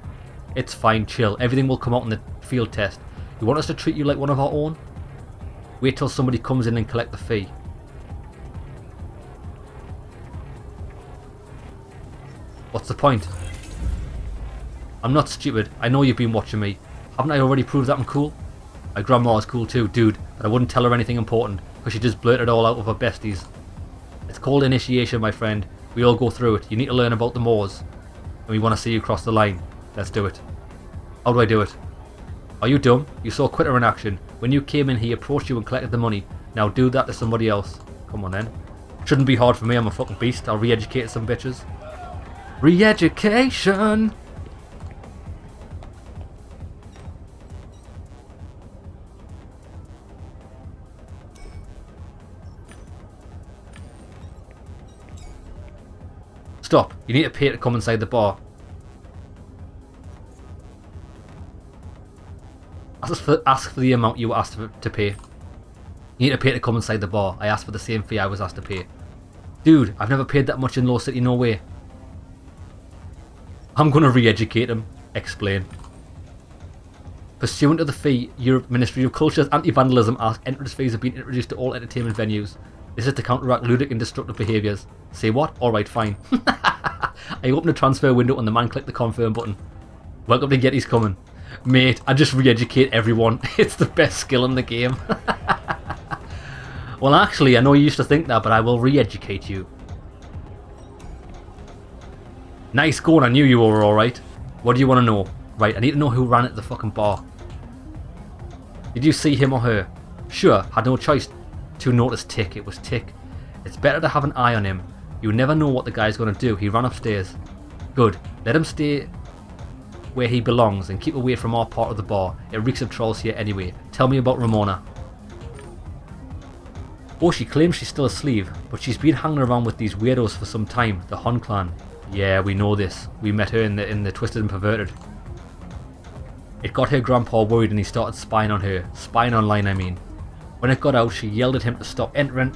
It's fine. Chill. Everything will come out in the field test. You want us to treat you like one of our own? Wait till somebody comes in and collect the fee. What's the point? I'm not stupid. I know you've been watching me. Haven't I already proved that I'm cool? My grandma is cool too, dude, but I wouldn't tell her anything important, because she just blurted it all out with her besties. It's called initiation, my friend. We all go through it. You need to learn about the Moors. And we want to see you cross the line. Let's do it. How do I do it? Are you dumb? You saw Quitter in action. When you came in, he approached you and collected the money. Now do that to somebody else. Come on then. Shouldn't be hard for me, I'm a fucking beast. I'll re-educate some bitches. Re-education! Stop. You need to pay to come inside the bar. Ask for the amount you were asked to pay. You need to pay to come inside the bar. I asked for the same fee I was asked to pay. Dude, I've never paid that much in Low City, no way. I'm gonna re-educate him. Explain. Pursuant to the fee, Europe Ministry of Culture's Anti-Vandalism Act, entrance fees have been introduced to all entertainment venues. This is to counteract ludic and destructive behaviours. Say what? Alright, fine. I opened a transfer window and the man clicked the confirm button. Welcome to Yeti's coming. Mate, I just re-educate everyone. It's the best skill in the game. Well, actually, I know you used to think that, but I will re-educate you. Nice going, I knew you were alright. What do you want to know? Right, I need to know who ran at the fucking bar. Did you see him or her? Sure, had no choice to notice Tick. It was Tick. It's better to have an eye on him. You never know what the guy's going to do. He ran upstairs. Good. Let him stay where he belongs and keep away from our part of the bar. It reeks of trolls here anyway. Tell me about Ramona. Oh, she claims she's still asleep, but she's been hanging around with these weirdos for some time. The Hun clan. Yeah, we know this. We met her in the Twisted and Perverted. It got her grandpa worried and he started spying on her. Spying online, I mean. When it got out, she yelled at him to stop entering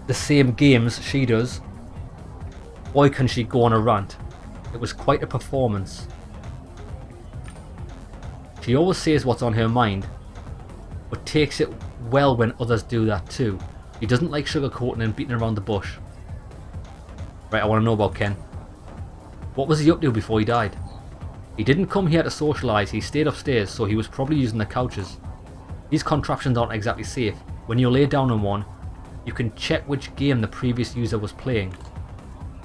the same games she does. Boy, can she go on a rant. It was quite a performance. She always says what's on her mind, but takes it well when others do that too. She doesn't like sugarcoating and beating around the bush. Right, I want to know about Ken. What was he up to before he died? He didn't come here to socialise, he stayed upstairs, so he was probably using the couches. These contraptions aren't exactly safe. When you lay down on one, you can check which game the previous user was playing.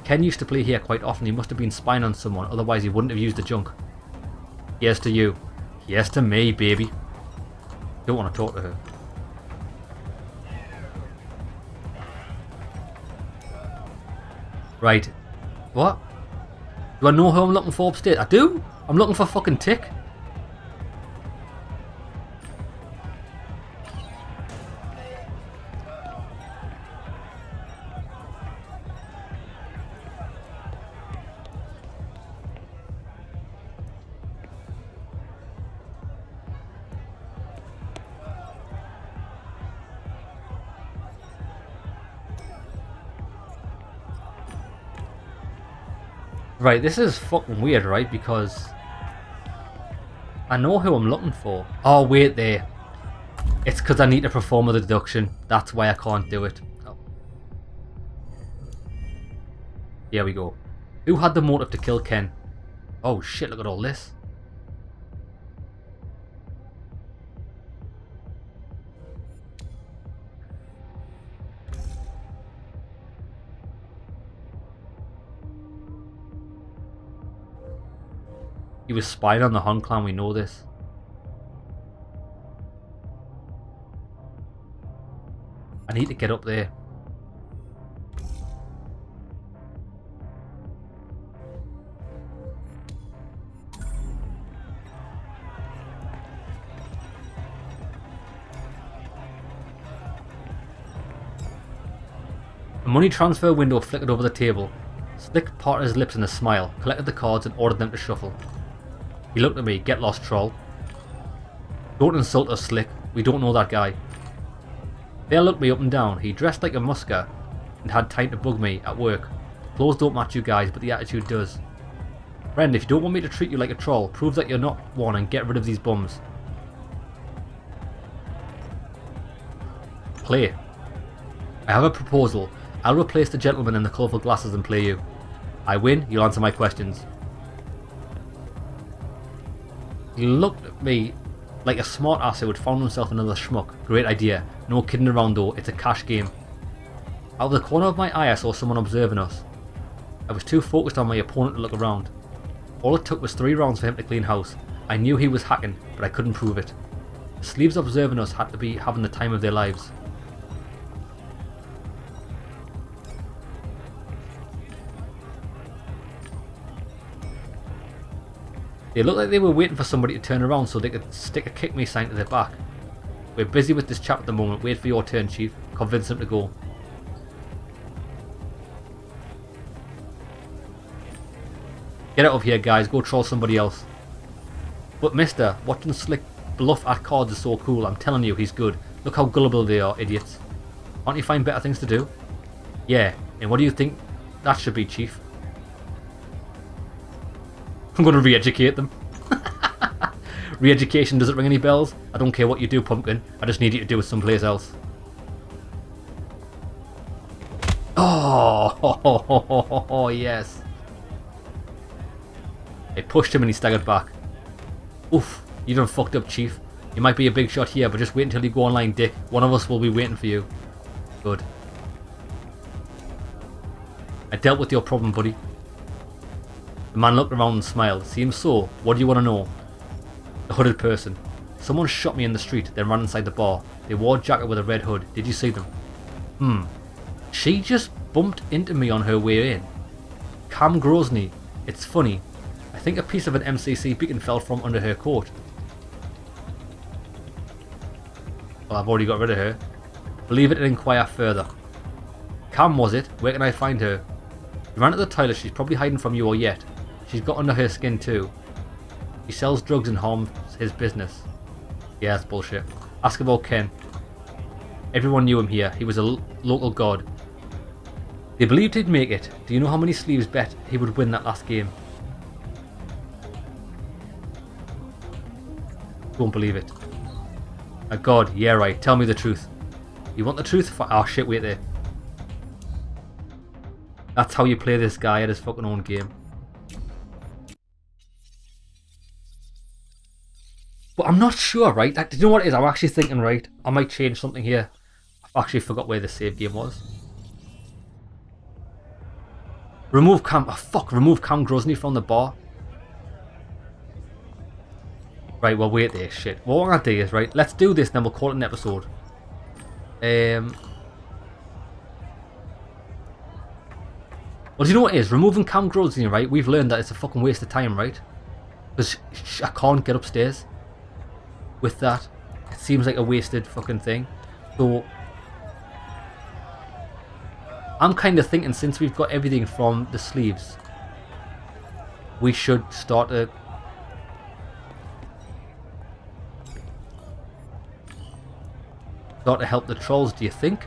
Ken used to play here quite often. He must have been spying on someone, otherwise he wouldn't have used the junk. Here's to you. Here's to me, baby. Don't want to talk to her. Right. What? Do I know who I'm looking for upstairs? I do? I'm looking for fucking Tick. Right, this is fucking weird, right? Because I know who I'm looking for. Oh, wait there. It's because I need to perform a deduction. That's why I can't do it. Oh. Here we go. Who had the motive to kill Ken? Oh shit, look at all this. He was spying on the Hun clan, we know this. I need to get up there. A money transfer window flickered over the table. Slick parted his lips in a smile, collected the cards and ordered them to shuffle. He looked at me. Get lost, troll. Don't insult us, Slick. We don't know that guy. Dale looked me up and down. He dressed like a musker and had time to bug me at work. Clothes don't match you guys, but the attitude does. Friend, if you don't want me to treat you like a troll, prove that you're not one and get rid of these bums. Play. I have a proposal. I'll replace the gentleman in the colourful glasses and play you. I win, you'll answer my questions. He looked at me like a smart ass who had found himself another schmuck. Great idea. No kidding around though, it's a cash game. Out of the corner of my eye I saw someone observing us. I was too focused on my opponent to look around. All it took was 3 rounds for him to clean house. I knew he was hacking, but I couldn't prove it. The sleeves observing us had to be having the time of their lives. They looked like they were waiting for somebody to turn around so they could stick a kick me sign to their back. We're busy with this chap at the moment. Wait for your turn, Chief. Convince him to go. Get out of here, guys. Go troll somebody else. But mister, watching Slick bluff at cards is so cool. I'm telling you, he's good. Look how gullible they are, idiots. Can't you find better things to do? Yeah, and what do you think that should be, Chief? I'm going to re-educate them. Re-education, does it ring any bells? I don't care what you do, Pumpkin. I just need you to do it someplace else. Oh, yes. I pushed him and he staggered back. Oof, you done fucked up, Chief. You might be a big shot here, but just wait until you go online, Dick. One of us will be waiting for you. Good. I dealt with your problem, buddy. The man looked around and smiled. Seems so. What do you want to know? The hooded person. Someone shot me in the street, then ran inside the bar. They wore a jacket with a red hood. Did you see them? She just bumped into me on her way in. Cam Grosny. It's funny. I think a piece of an MCC beacon fell from under her coat. Well, I've already got rid of her. Believe it and inquire further. Cam, was it? Where can I find her? She ran to the toilet. She's probably hiding from you or yet. She's got under her skin too. He sells drugs and harms his business. Yeah, that's bullshit. Ask about Ken. Everyone knew him here. He was a local god. They believed he'd make it. Do you know how many sleeves bet he would win that last game? Don't believe it. A god, yeah right. Tell me the truth. You want the truth? Oh shit, wait there. That's how you play this guy at his fucking own game. But I'm not sure, right? Do you know what it is? I'm actually thinking, right? I might change something here. I've actually forgot where the save game was. Remove Cam. Oh, fuck. Remove Cam Grosny from the bar. Right, well, wait there. Shit. What we're going to do is, right? Let's do this, then we'll call it an episode. Well, do you know what it is? Removing Cam Grosny, right? We've learned that it's a fucking waste of time, right? Because I can't get upstairs with that. It seems like a wasted fucking thing. So I'm kind of thinking, since we've got everything from the sleeves, we should start to help the trolls, do you think?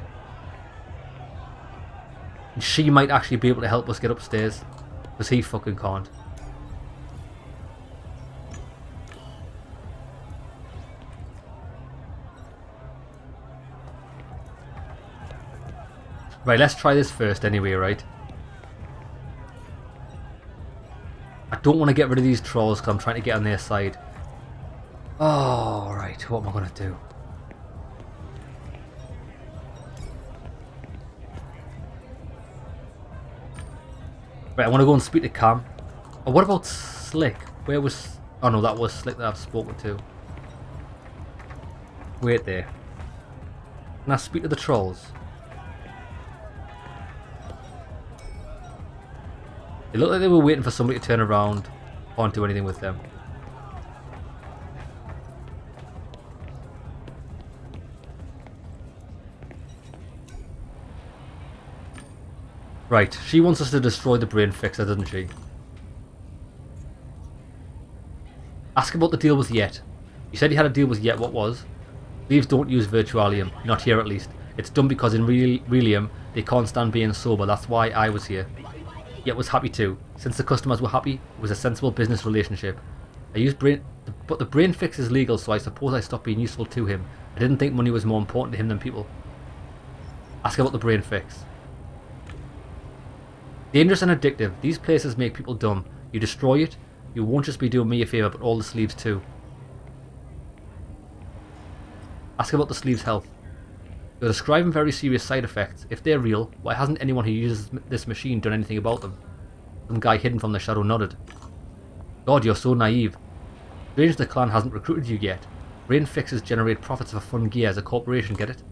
And she might actually be able to help us get upstairs, because he fucking can't. Right, let's try this first anyway, right? I don't want to get rid of these trolls because I'm trying to get on their side. Oh, right, what am I going to do? Right, I want to go and speak to Cam. Oh, what about Slick? Where was... Oh no, that was Slick that I've spoken to. Wait there. Can I speak to the trolls? It looked like they were waiting for somebody to turn around. Can't do anything with them. Right, she wants us to destroy the brain fixer, doesn't she? Ask about the deal with Yet. You said you had a deal with Yet, what was? Thieves don't use Virtualium, not here at least. It's done because in Relium they can't stand being sober, that's why I was here. Yet was happy too. Since the customers were happy, it was a sensible business relationship. I used but the brain fix is legal, so I suppose I stopped being useful to him. I didn't think money was more important to him than people. Ask about the brain fix. Dangerous and addictive. These places make people dumb. You destroy it, you won't just be doing me a favour, but all the sleeves too. Ask about the sleeve's health. You're describing very serious side effects. If they're real, why hasn't anyone who uses this machine done anything about them? Some guy hidden from the shadow nodded. God, you're so naive. Strange the clan hasn't recruited you yet. Brain fixes generate profits for fun gear as a corporation, get it?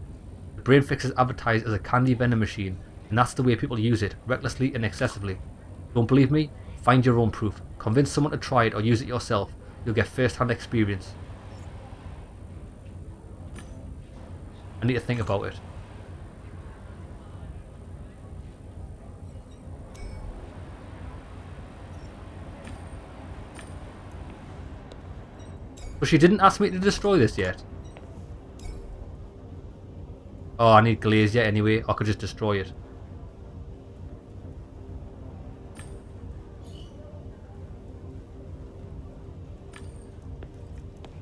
The brain fix is advertised as a candy vending machine, and that's the way people use it, recklessly and excessively. Don't believe me? Find your own proof. Convince someone to try it or use it yourself. You'll get first-hand experience. I need to think about it. But she didn't ask me to destroy this yet. Oh, I need glaze yet anyway. I could just destroy it.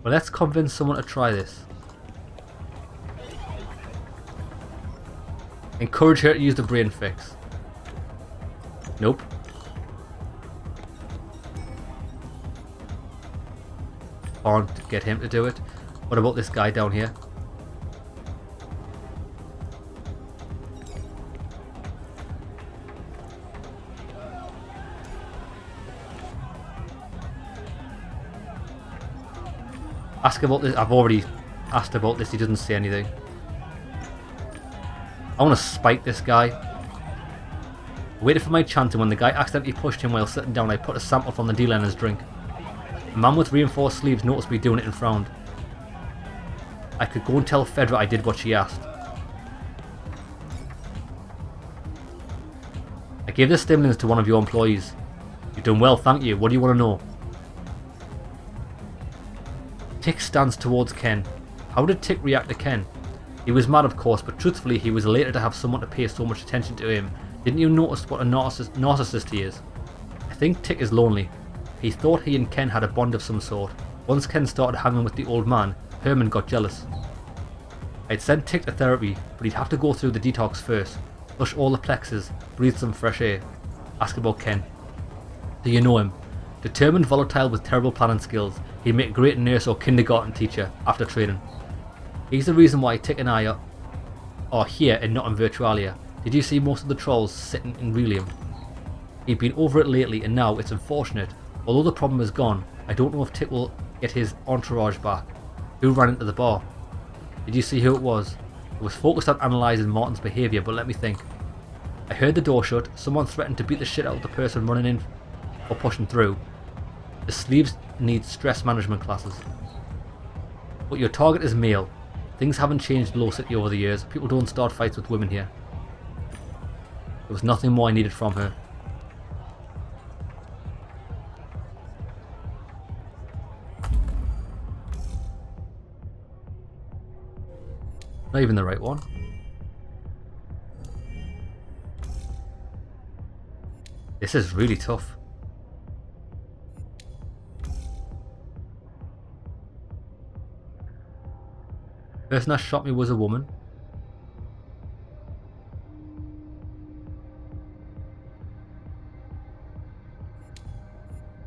Well, let's convince someone to try this. Encourage her to use the brain fix. Nope. Can't get him to do it. What about this guy down here? Ask about this. I've already asked about this. He doesn't say anything. I want to spike this guy. I waited for my chance, and when the guy accidentally pushed him while sitting down, I put a sample from the dealer in his drink. A man with reinforced sleeves noticed me doing it and frowned. I could go and tell Fedra I did what she asked. I gave the stimulants to one of your employees. You've done well, thank you. What do you want to know? Tick stands towards Ken. How did Tick react to Ken? He was mad, of course, but truthfully he was elated to have someone to pay so much attention to him. Didn't you notice what a narcissist he is? I think Tick is lonely. He thought he and Ken had a bond of some sort. Once Ken started hanging with the old man, Herman got jealous. I'd sent Tick to therapy, but he'd have to go through the detox first. Flush all the plexus, breathe some fresh air. Ask about Ken. Do you know him? Determined, volatile with terrible planning skills. He'd make a great nurse or kindergarten teacher after training. He's the reason why Tick and I are here and not in Virtualia. Did you see most of the trolls sitting in Relium? He'd been over it lately and now it's unfortunate. Although the problem is gone, I don't know if Tick will get his entourage back. Who ran into the bar? Did you see who it was? It was focused on analysing Martin's behaviour, but let me think. I heard the door shut, someone threatened to beat the shit out of the person running in or pushing through. The sleeves need stress management classes. But your target is male. Things haven't changed in Low City over the years. People don't start fights with women here. There was nothing more I needed from her. Not even the right one. This is really tough. The person that shot me was a woman.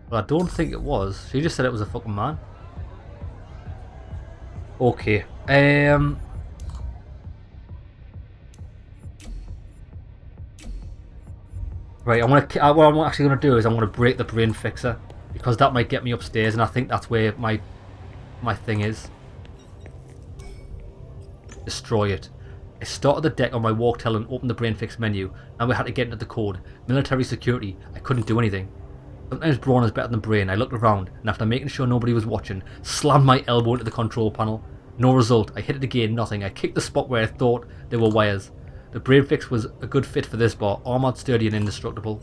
But I don't think it was. She just said it was a fucking man. Okay. Right, what I'm actually going to do is I'm going to break the brain fixer, because that might get me upstairs, and I think that's where my thing is. Destroy it. I started the deck on my walk-tel and opened the brain fix menu. Now we had to get into the code. Military security. I couldn't do anything. Sometimes brawn is better than brain. I looked around, and after making sure nobody was watching, slammed my elbow into the control panel. No result. I hit it again, nothing. I kicked the spot where I thought there were wires. The brain fix was a good fit for this bar. Armored, sturdy, and indestructible.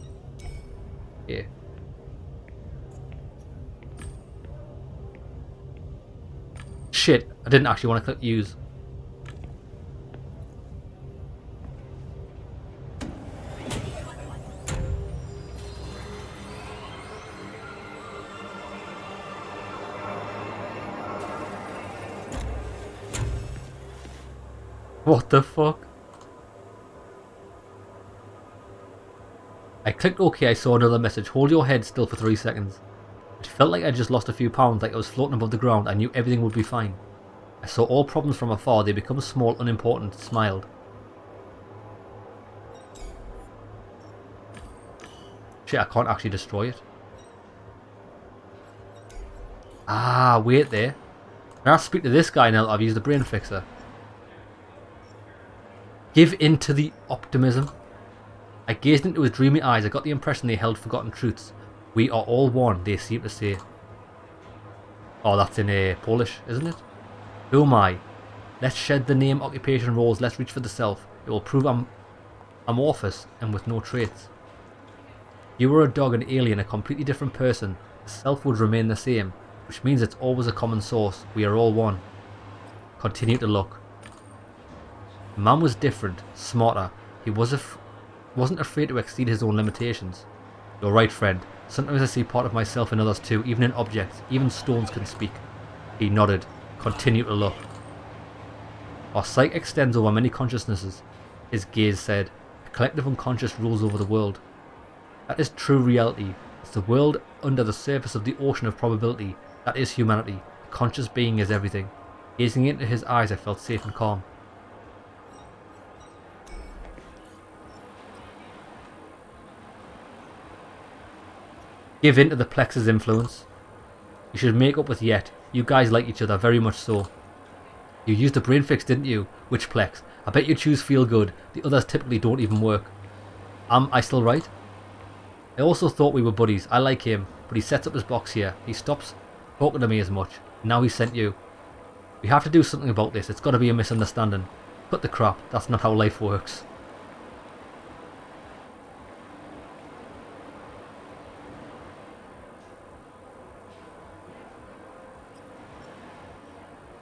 Yeah. Shit, I didn't actually want to click use. What the fuck? I clicked OK, I saw another message. Hold your head still for 3 seconds. It felt like I just lost a few pounds, like I was floating above the ground. I knew everything would be fine. I saw all problems from afar. They become small, unimportant, smiled. Shit, I can't actually destroy it. Ah, wait there. Can I speak to this guy now that I've used the brain fixer? Give in to the optimism. I gazed into his dreamy eyes. I got the impression they held forgotten truths. We are all one, they seem to say. Oh, that's in Polish, isn't it? Who am I? Let's shed the name, occupation, roles. Let's reach for the self. It will prove I'm amorphous and with no traits. You were a dog, an alien, a completely different person. The self would remain the same, which means it's always a common source. We are all one. Continue to look. The man was different, smarter. He wasn't afraid to exceed his own limitations. You're right, friend. Sometimes I see part of myself in others too, even in objects. Even stones can speak. He nodded. Continue to look. Our sight extends over many consciousnesses. His gaze said, a collective unconscious rules over the world. That is true reality. It's the world under the surface of the ocean of probability. That is humanity. A conscious being is everything. Gazing into his eyes, I felt safe and calm. Give in to the Plex's influence. You should make up with Yet. You guys like each other, very much so. You used the brain fix, didn't you? Which Plex? I bet you choose feel good. The others typically don't even work. Am I still right? I also thought we were buddies. I like him, but he sets up his box here. He stops talking to me as much. Now he sent you. We have to do something about this. It's got to be a misunderstanding. Cut the crap. That's not how life works.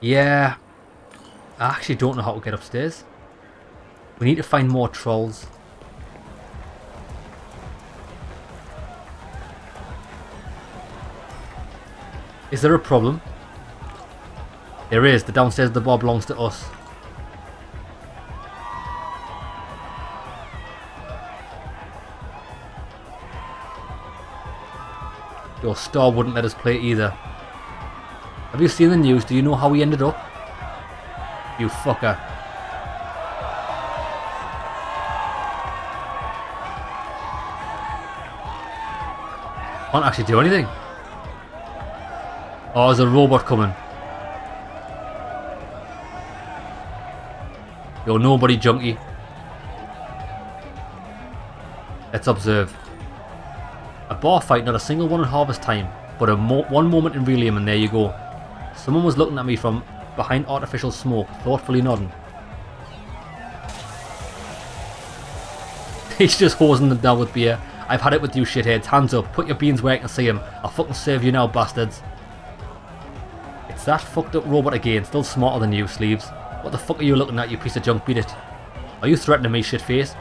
Yeah, I actually don't know how to get upstairs. We need to find more trolls. Is there a problem? There is. The downstairs of the bar belongs to us. Your star wouldn't let us play either. Have you seen the news? Do you know how we ended up? You fucker. Can't actually do anything. Oh, there's a robot coming. You're nobody, junkie. Let's observe. A bar fight, not a single one in harvest time, but one moment in Relium and there you go. Someone was looking at me from behind artificial smoke, thoughtfully nodding. He's just hosing them down with beer. I've had it with you shitheads. Hands up. Put your beans where I can see them. I'll fucking serve you now, bastards. It's that fucked up robot again. Still smarter than you, Sleeves. What the fuck are you looking at, you piece of junk? Beat it. Are you threatening me, shitface?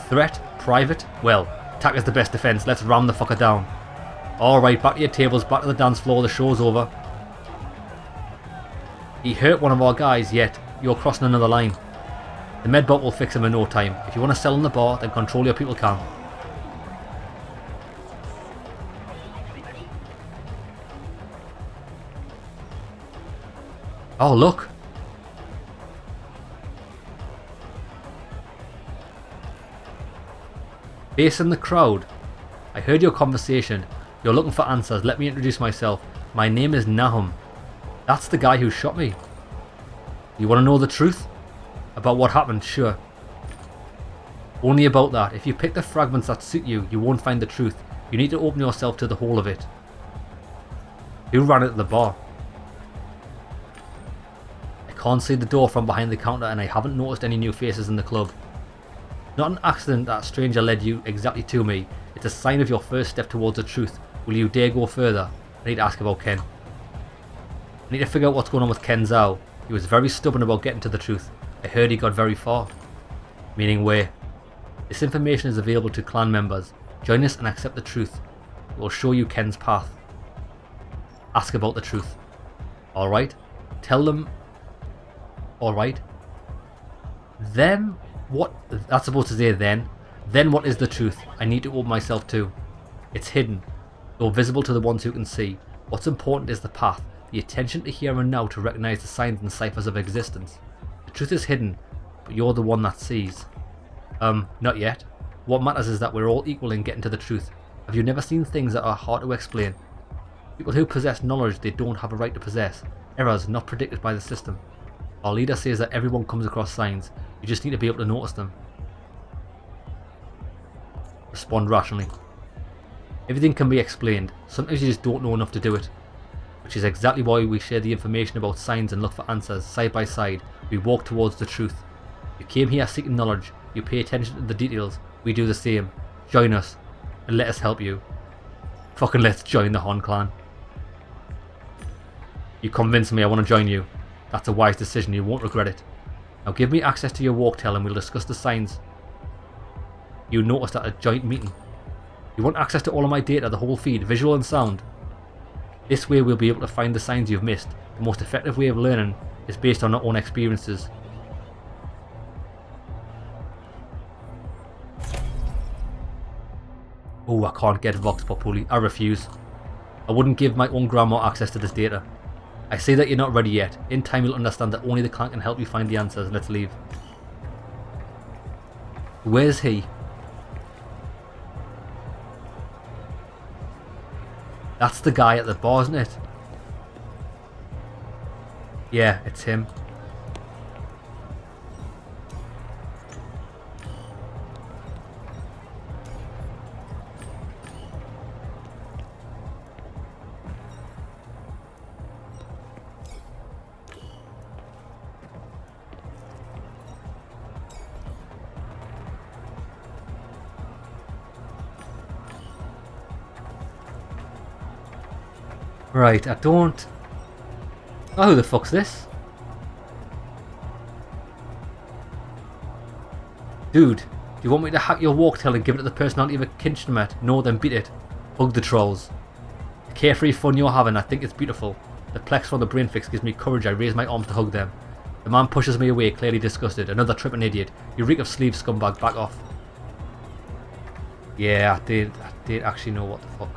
Threat? Private? Well, attack is the best defense. Let's ram the fucker down. Alright, back to your tables. Back to the dance floor. The show's over. He hurt one of our guys, Yet you're crossing another line. The medbot will fix him in no time. If you want to sell in the bar, then control your people can. Oh, look. Facing the crowd. I heard your conversation. You're looking for answers. Let me introduce myself. My name is Nahum. That's the guy who shot me. You want to know the truth? About what happened? Sure. Only about that. If you pick the fragments that suit you, you won't find the truth. You need to open yourself to the whole of it. Who ran it at the bar? I can't see the door from behind the counter and I haven't noticed any new faces in the club. Not an accident that a stranger led you exactly to me. It's a sign of your first step towards the truth. Will you dare go further? I need to ask about Ken. I need to figure out what's going on with Ken Zhao. He was very stubborn about getting to the truth. I heard he got very far. Meaning where? This information is available to clan members. Join us and accept the truth. It will show you Ken's path. Ask about the truth. Alright? Tell them... Alright? Then what? That's supposed to say then. Then what is the truth? I need to open myself to. It's hidden, though visible to the ones who can see. What's important is the path. the attention to here and now to recognize the signs and ciphers of existence. The truth is hidden, but you're the one that sees. Not yet. What matters is that we're all equal in getting to the truth. Have you never seen things that are hard to explain? People who possess knowledge they don't have a right to possess. Errors not predicted by the system. Our leader says that everyone comes across signs. You just need to be able to notice them. Respond rationally. Everything can be explained. Sometimes you just don't know enough to do it. Which is exactly why we share the information about signs and look for answers side by side. We walk towards the truth. You came here seeking knowledge. You pay attention to the details. We do the same. Join us and let us help you. Fucking let's join the Hon clan. You convinced me I want to join you. That's a wise decision, you won't regret it. Now give me access to your walktail and we'll discuss the signs you noticed at a joint meeting. You want access to all of my data, the whole feed, visual and sound. This way we'll be able to find the signs you've missed. The most effective way of learning is based on our own experiences. Oh, I can't get Vox Populi. I refuse. I wouldn't give my own grandma access to this data. I say that you're not ready yet. In time you'll understand that only the clan can help you find the answers. Let's leave. Where's he? That's the guy at the bar, isn't it? Yeah, it's him. Right, I don't... Oh, who the fuck's this? Dude, do you want me to hack your walktail and give it to the personality of a Kinchnamet? No, then beat it. Hug the trolls. The carefree fun you're having, I think it's beautiful. The plex from the brain fix gives me courage, I raise my arms to hug them. The man pushes me away, clearly disgusted. Another trip an idiot. You reek of sleeve, scumbag, back off. Yeah, I did actually know what the fuck.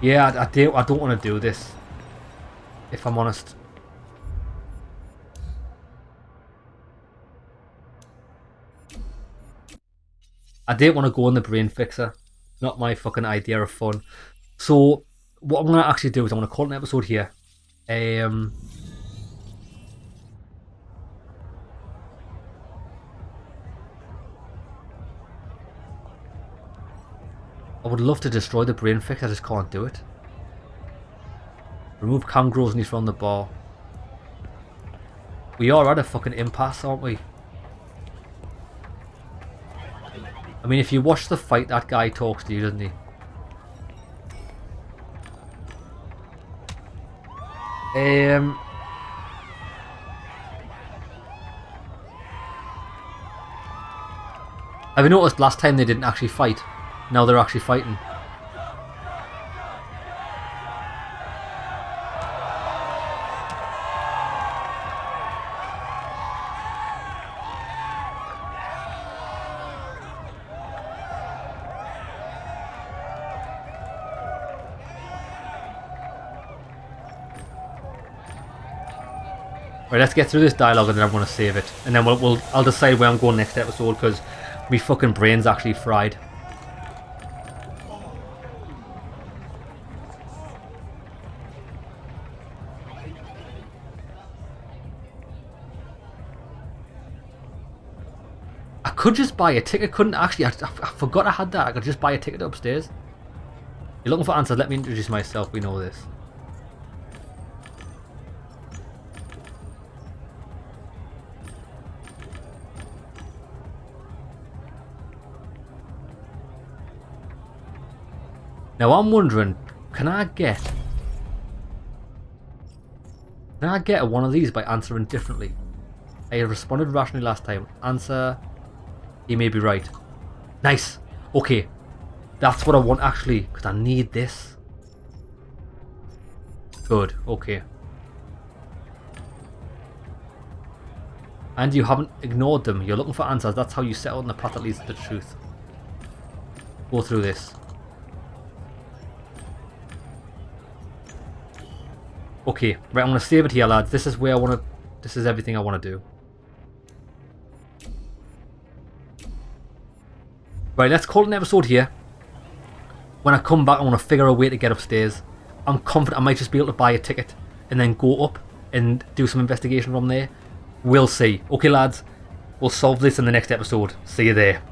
Yeah, I don't want to do this, if I'm honest. I didn't want to go on the brain fixer. Not my fucking idea of fun. So, what I'm going to actually do is I'm going to call an episode here. I would love to destroy the brain fix, I just can't do it. Remove Cam Grosney from the bar. We are at a fucking impasse, aren't we? I mean, if you watch the fight, that guy talks to you, doesn't he? Have you noticed last time they didn't actually fight? Now they're actually fighting. Right, let's get through this dialogue and then I'm going to save it. And then I'll decide where I'm going next episode because my fucking brain's actually fried. I could just buy a ticket, couldn't actually. I forgot I had that. I could just buy a ticket upstairs. You're looking for answers, let me introduce myself, we know this. Now I'm wondering, can I get one of these by answering differently? I responded rationally last time. Answer, you may be right. Nice. Okay. That's what I want actually, because I need this. Good. Okay. And you haven't ignored them. You're looking for answers. That's how you set out on the path that leads to the truth. Go through this. Okay, right, I'm going to save it here, lads. This is where I want to... This is everything I want to do. Right, let's call it an episode here. When I come back, I want to figure a way to get upstairs. I'm confident I might just be able to buy a ticket and then go up and do some investigation from there. We'll see. Okay, lads, we'll solve this in the next episode. See you there.